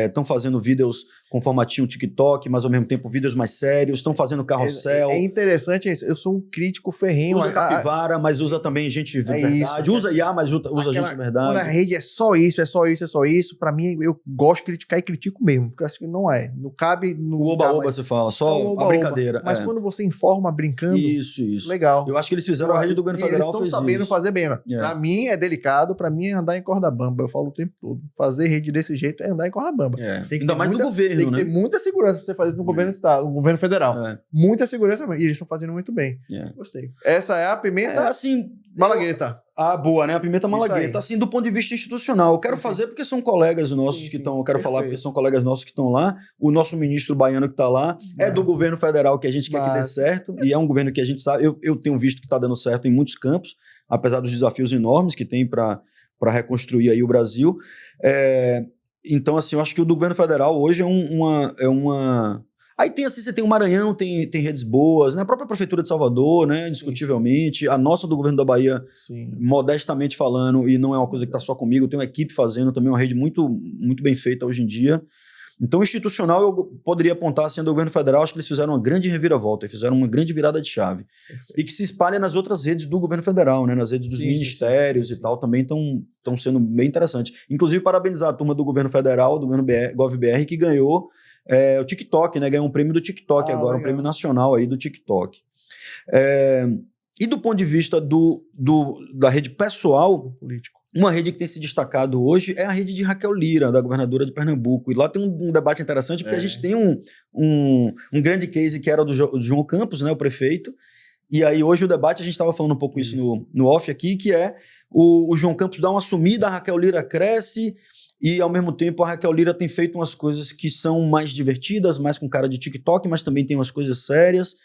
estão fazendo vídeos com formatinho TikTok, mas ao mesmo tempo vídeos mais sérios, estão fazendo carrossel. É interessante isso. Eu sou um crítico ferrenho. Usa capivara, mas usa também gente de verdade. Isso, usa IA, mas usa gente de verdade. Quando a rede é só isso, pra mim, eu gosto de criticar e critico mesmo, porque acho que não é. Não cabe... O oba-oba você fala, só a brincadeira. Mas quando você informa brincando... Isso. Legal. Eu acho que eles fizeram, a rede do governo federal eles estão sabendo fazer bem. Pra mim é delicado, pra mim é andar em corda bamba. Eu falo o tempo todo. Fazer rede desse jeito é andar em corda bamba. Ainda mais no governo, tem que ter muita segurança pra você fazer isso no governo estado, no governo federal. Muita segurança mesmo. E eles estão fazendo muito bem. Gostei. Essa é a pimenta assim, malagueta. Boa, né? A pimenta malagueta. Assim, do ponto de vista institucional. Eu quero fazer porque são colegas nossos que estão... Eu quero falar porque são colegas nossos que estão lá. O nosso ministro baiano que está lá é do governo federal que a gente quer que dê certo. E é um governo que a gente sabe... Eu tenho visto que está dando certo em muitos campos, apesar dos desafios enormes que tem para reconstruir aí o Brasil. Então, assim, eu acho que o do governo federal hoje é uma... Aí tem assim, você tem o Maranhão, tem redes boas, né? A própria Prefeitura de Salvador, né? Indiscutivelmente. A nossa do governo da Bahia, modestamente falando, e não é uma coisa que está só comigo, tem uma equipe fazendo também, uma rede muito, muito bem feita hoje em dia. Então, institucional, eu poderia apontar, assim, do governo federal, acho que eles fizeram uma grande reviravolta, fizeram uma grande virada de chave. E que se espalha nas outras redes do governo federal, né? Nas redes dos ministérios e tal, também estão sendo bem interessantes. Inclusive, parabenizar a turma do governo federal, do governo GovBR, que ganhou o TikTok, né? Ganhou um prêmio do TikTok agora, legal. Um prêmio nacional aí do TikTok. E do ponto de vista da rede pessoal, político, uma rede que tem se destacado hoje é a rede de Raquel Lira, da governadora de Pernambuco. E lá tem um debate interessante, porque a gente tem um grande case que era do João Campos, né, o prefeito. E aí hoje o debate, a gente estava falando um pouco isso no off aqui, que é o João Campos dá uma sumida, a Raquel Lira cresce, e ao mesmo tempo a Raquel Lira tem feito umas coisas que são mais divertidas, mais com cara de TikTok, mas também tem umas coisas sérias.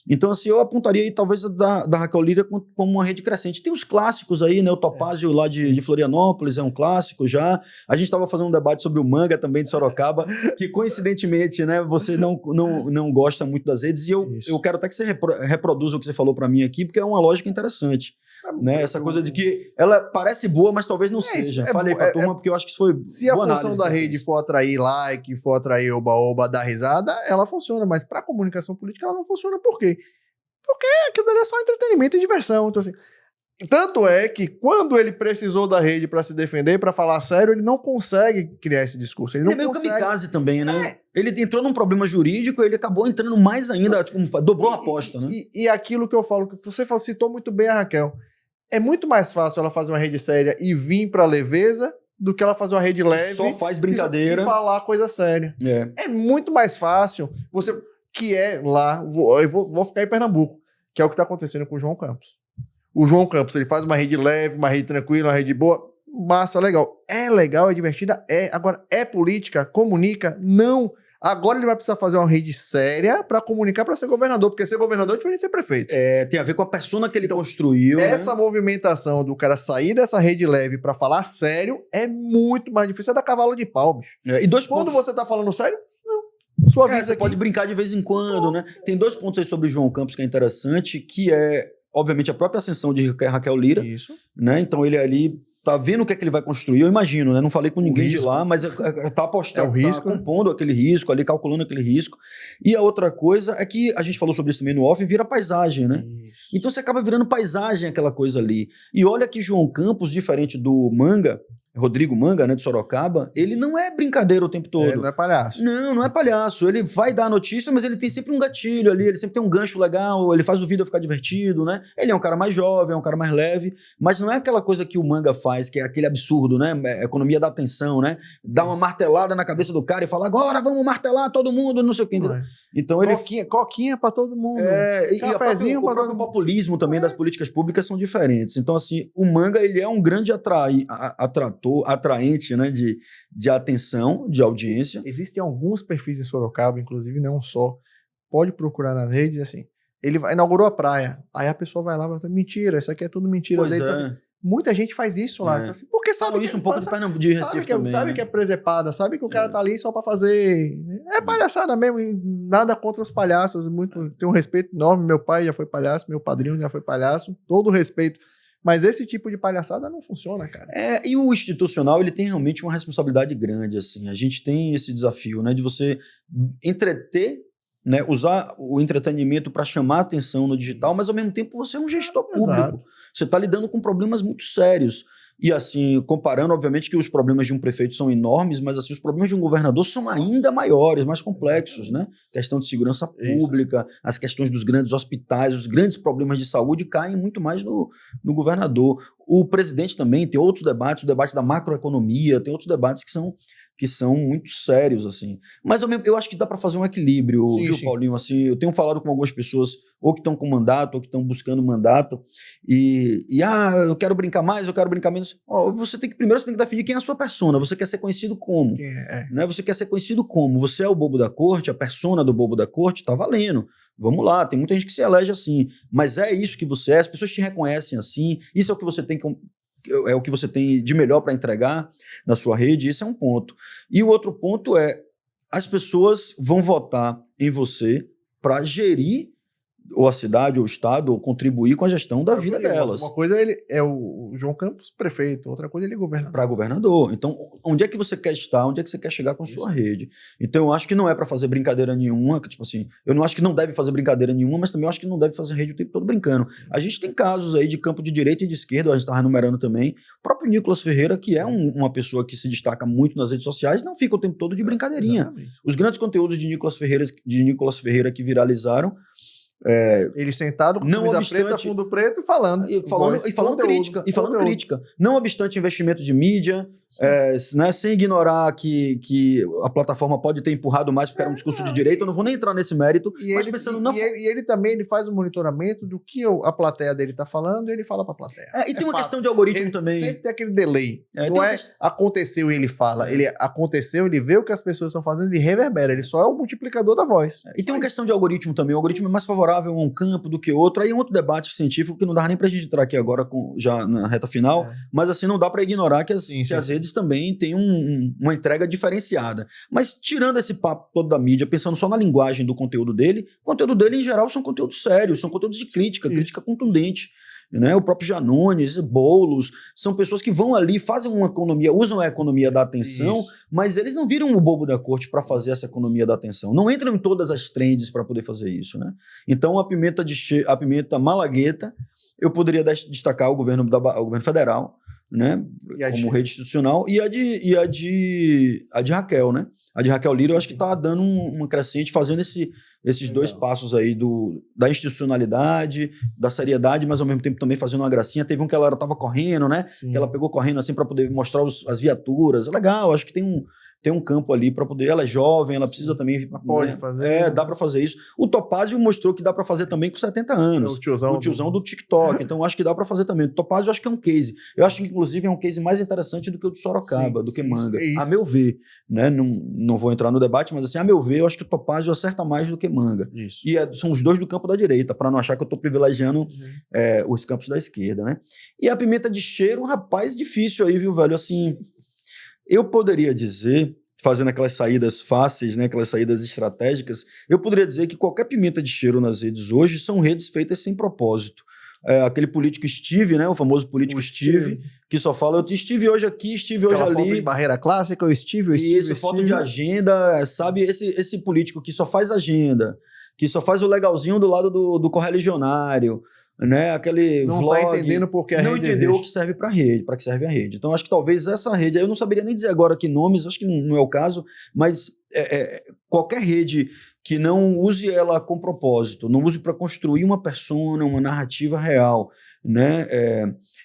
Então, assim, eu apontaria aí talvez da Raquel Lira como uma rede crescente. Tem os clássicos aí, né? O Topázio lá de Florianópolis é um clássico já. A gente estava fazendo um debate sobre o Manga também de Sorocaba, que coincidentemente, né, você não gosta muito das redes, e eu quero até que você reproduza o que você falou para mim aqui, porque é uma lógica interessante. né? Essa coisa de que ela parece boa, mas talvez não seja. Falei pra turma, porque eu acho que isso foi se a função da rede for atrair like, for atrair oba-oba, dar risada, ela funciona, mas pra comunicação política ela não funciona. Por quê? Porque aquilo ali é só entretenimento e diversão. Então, assim, tanto é que quando ele precisou da rede pra se defender, pra falar sério, ele não consegue criar esse discurso. Ele não é meio consegue. kamikaze também, né? Ele entrou num problema jurídico, ele acabou entrando mais ainda, tipo, dobrou a aposta, né? E aquilo que eu falo, que você citou muito bem a Raquel, é muito mais fácil ela fazer uma rede séria e vir pra leveza do que ela fazer uma rede leve. Só faz brincadeira. E falar coisa séria. É. É muito mais fácil, que é lá, eu vou ficar em Pernambuco, que é o que tá acontecendo com o João Campos. O João Campos, ele faz uma rede leve, uma rede tranquila, uma rede boa, massa, legal. É legal, é divertida? É. Agora, é política? Comunica? Não. Agora ele vai precisar fazer uma rede séria para comunicar para ser governador, porque ser governador é diferente de ser prefeito. Tem a ver com a persona que ele construiu. Essa né? movimentação do cara sair dessa rede leve para falar sério é muito mais difícil. É dar cavalo de pau, bicho. E dois Quando pontos. você tá falando sério, não. Sua vida Você aqui. pode brincar de vez em quando, né? Tem 2 pontos aí sobre o João Campos que é interessante, que é, obviamente, a própria ascensão de Raquel Lira. Isso. Né? Então ele ali tá vendo o que é que ele vai construir, eu imagino, né? Não falei com ninguém de risco. lá, mas tá apostando, É o risco, tá compondo aquele risco, ali calculando aquele risco. E a outra coisa é que a gente falou sobre isso também no off, vira paisagem, né? Então você acaba virando paisagem aquela coisa ali. E olha que João Campos, diferente do Manga, Rodrigo Manga, né, de Sorocaba, ele não é brincadeira o tempo todo. Ele não é palhaço. Não é palhaço. Ele vai dar a notícia, mas ele tem sempre um gatilho ali, ele sempre tem um gancho legal, ele faz o vídeo ficar divertido, né? Ele é um cara mais jovem, é um cara mais leve, mas não é aquela coisa que o Manga faz, que é aquele absurdo, né? Economia da atenção, né? Dá uma martelada na cabeça do cara e fala, agora vamos martelar todo mundo, não sei o que. Então ele... Coquinha pra todo mundo. E o próprio populismo também das políticas públicas são diferentes. Então, assim, o Manga, ele é um grande atraente, né, de atenção, de audiência. Existem alguns perfis em Sorocaba, inclusive não só. Pode procurar nas redes, assim. Ele inaugurou a praia. Aí a pessoa vai lá e fala, mentira, isso aqui é tudo mentira. Pois dele. é. Então, assim, muita gente faz isso lá. Então, assim, porque sabe isso um pouco do Pernambuco, de Recife também. Sabe que é presepada, sabe que o cara tá ali só pra fazer... É palhaçada mesmo, e nada contra os palhaços. Tenho um respeito enorme, meu pai já foi palhaço, meu padrinho já foi palhaço, todo o respeito. Mas esse tipo de palhaçada não funciona, cara. E o institucional, ele tem realmente uma responsabilidade grande, assim. A gente tem esse desafio, né, de você entreter, né, usar o entretenimento para chamar a atenção no digital, mas ao mesmo tempo você é um gestor público. Exato. Você está lidando com problemas muito sérios. E assim, comparando, obviamente que os problemas de um prefeito são enormes, mas assim, os problemas de um governador são ainda maiores, mais complexos, né? Questão de segurança pública, as questões dos grandes hospitais, os grandes problemas de saúde caem muito mais no governador. O presidente também tem outros debates, o debate da macroeconomia, tem outros debates que são muito sérios, assim. Mas eu acho que dá para fazer um equilíbrio, viu, Paulinho? Assim, eu tenho falado com algumas pessoas, ou que estão com mandato, ou que estão buscando mandato, eu quero brincar mais, eu quero brincar menos. Primeiro você tem que definir quem é a sua persona, você quer ser conhecido como. Né? Você quer ser conhecido como? Você é o bobo da corte, a persona do bobo da corte, tá valendo. Vamos lá, tem muita gente que se elege assim, mas é isso que você é, as pessoas te reconhecem assim, isso é o que você tem é o que você tem de melhor para entregar na sua rede, isso é um ponto. E o outro ponto é, as pessoas vão votar em você para gerir ou a cidade, ou o estado, ou contribuir com a gestão da vida delas. Uma coisa ele é o João Campos prefeito, outra coisa ele é governador. Para governador. Então, onde é que você quer estar, onde é que você quer chegar com sua rede? Então, eu acho que não é para fazer brincadeira nenhuma, tipo assim, eu não acho que não deve fazer brincadeira nenhuma, mas também eu acho que não deve fazer rede o tempo todo brincando. A gente tem casos aí de campo de direita e de esquerda, a gente estava enumerando também, o próprio Nicolas Ferreira, que é uma pessoa que se destaca muito nas redes sociais, não fica o tempo todo de brincadeirinha. Exatamente. Os grandes conteúdos de Nicolas Ferreira que viralizaram, ele sentado com camisa preta, fundo preto, falando crítica. Não obstante investimento de mídia, né, sem ignorar que a plataforma pode ter empurrado mais porque era um discurso de direita, eu não vou nem entrar nesse mérito, mas pensando... Ele também faz o monitoramento do que a plateia dele está falando e ele fala para a plateia. E tem uma questão de algoritmo também. Sempre tem aquele delay. Aconteceu e ele fala. Aconteceu, ele vê o que as pessoas estão fazendo, ele reverbera. Ele só é o multiplicador da voz. E tem uma questão de algoritmo também. O algoritmo é mais favorável a um campo do que outro. Aí é um outro debate científico que não dá nem pra gente entrar aqui agora, já na reta final, mas assim, não dá para ignorar que as redes também têm uma entrega diferenciada. Mas tirando esse papo todo da mídia, pensando só na linguagem do conteúdo dele, o conteúdo dele, em geral, são conteúdos sérios, são conteúdos de crítica contundente. né? O próprio Janones, Boulos, são pessoas que vão ali, fazem uma economia, usam a economia da atenção, Isso. mas eles não viram o bobo da corte para fazer essa economia da atenção. Não entram em todas as trends para poder fazer isso, né? Então, a pimenta malagueta, eu poderia destacar o governo federal, né? Como rede institucional, e a de Raquel, né? A de Raquel Lira, eu acho que está dando uma crescente, fazendo esses dois passos aí da institucionalidade, da seriedade, mas ao mesmo tempo também fazendo uma gracinha. Teve um que ela estava correndo, né? Sim. Que ela pegou correndo assim para poder mostrar as viaturas. É legal, acho que tem um campo ali para poder. Ela é jovem, ela precisa também. Ela pode fazer. Dá para fazer isso. O Topázio mostrou que dá para fazer também com 70 anos. É o tiozão do TikTok. Então, acho que dá para fazer também. O Topázio, eu acho que é um case. Eu acho que, inclusive, é um case mais interessante do que o de Sorocaba, do que Manga. É a meu ver, né? Não vou entrar no debate, mas assim, a meu ver, eu acho que o Topázio acerta mais do que Manga. Isso. E são os dois do campo da direita, para não achar que eu estou privilegiando os campos da esquerda, né? E a pimenta de cheiro, rapaz, difícil aí, viu, velho? Assim, eu poderia dizer, fazendo aquelas saídas fáceis, né, aquelas saídas estratégicas, eu poderia dizer que qualquer pimenta de cheiro nas redes hoje são redes feitas sem propósito. Aquele político Steve, né, o famoso político Steve, que só fala, eu estive hoje aqui, estive hoje ali. Foto de barreira clássica, o Steve. Isso, foto de agenda, sabe, esse político que só faz agenda, que só faz o legalzinho do lado do correligionário, né? Aquele não vlog. Não tá entendendo porque a rede não entendeu existe. o que serve para rede, para que serve a rede. Então, acho que talvez essa rede, eu não saberia nem dizer agora que nomes, acho que não é o caso, mas qualquer rede que não use ela com propósito, não use para construir uma persona, uma narrativa real, né?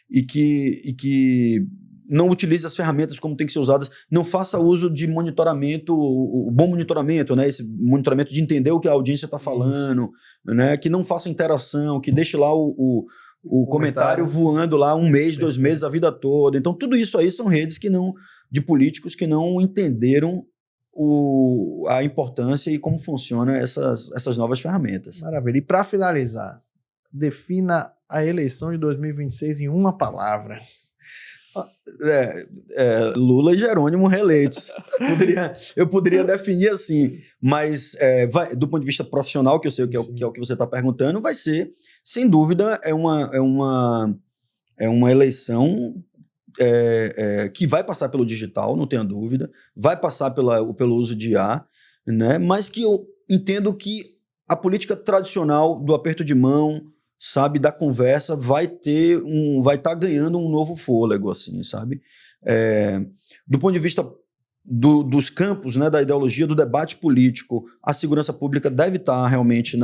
E que não utilize as ferramentas como tem que ser usadas, não faça uso de monitoramento, o bom monitoramento, né? Esse monitoramento de entender o que a audiência está falando, né? Que não faça interação, que deixe lá o comentário voando lá 1 mês, 2 meses, a vida toda. Então, tudo isso aí são redes de políticos que não entenderam a importância e como funcionam essas novas ferramentas. Maravilha. E para finalizar, defina a eleição de 2026 em uma palavra. Lula e Jerônimo reeleitos. Eu poderia definir assim, mas do ponto de vista profissional, que eu sei que é o que você está perguntando, vai ser, sem dúvida, é uma eleição que vai passar pelo digital, não tenha dúvida, vai passar pelo uso de IA, né? Mas que eu entendo que a política tradicional do aperto de mão, sabe, da conversa, vai estar ganhando um novo fôlego, assim, sabe? Do ponto de vista dos campos, né, da ideologia, do debate político, a segurança pública deve estar realmente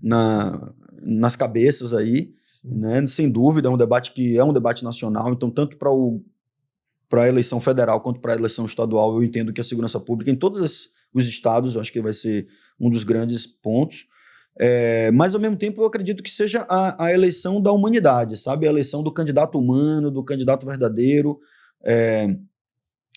nas cabeças aí, né? Sem dúvida, é um debate que é um debate nacional, então tanto para a eleição federal quanto para a eleição estadual, eu entendo que a segurança pública em todos os estados, eu acho que vai ser um dos grandes pontos. Mas, ao mesmo tempo, eu acredito que seja a eleição da humanidade, sabe? A eleição do candidato humano, do candidato verdadeiro.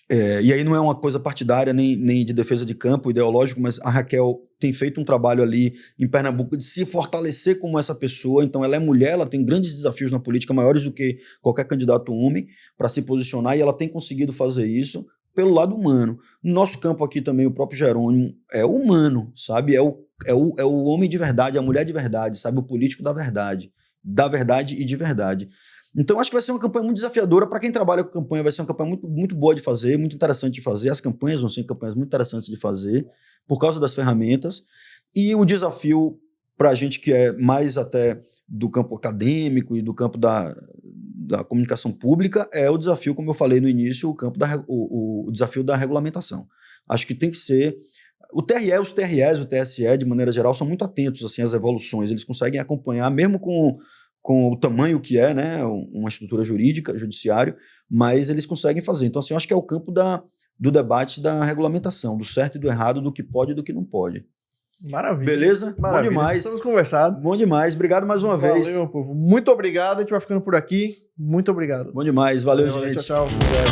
E aí não é uma coisa partidária nem de defesa de campo ideológico, mas a Raquel tem feito um trabalho ali em Pernambuco de se fortalecer como essa pessoa. Então, ela é mulher, ela tem grandes desafios na política, maiores do que qualquer candidato homem, para se posicionar, e ela tem conseguido fazer isso pelo lado humano. No nosso campo aqui também, o próprio Jerônimo é humano, sabe? É o homem de verdade, a mulher de verdade, sabe? O político da verdade e de verdade. Então, acho que vai ser uma campanha muito desafiadora. Para quem trabalha com campanha, vai ser uma campanha muito, muito boa de fazer, muito interessante de fazer. As campanhas vão ser campanhas muito interessantes de fazer, por causa das ferramentas. E o desafio para a gente que é mais até do campo acadêmico e do campo da comunicação pública é o desafio, como eu falei no início, o desafio da regulamentação. Acho que tem que ser... os TREs, o TSE, de maneira geral, são muito atentos assim, às evoluções. Eles conseguem acompanhar, mesmo com o tamanho que é, né, uma estrutura jurídica, judiciário, mas eles conseguem fazer. Então, assim, eu acho que é o campo do debate da regulamentação, do certo e do errado, do que pode e do que não pode. Maravilha. Beleza? Maravilha. Bom demais. Estamos conversados. Bom demais. Obrigado mais uma vez. Valeu, povo. Muito obrigado. A gente vai ficando por aqui. Muito obrigado. Bom demais. Valeu, gente. Tchau, tchau. Sucesso.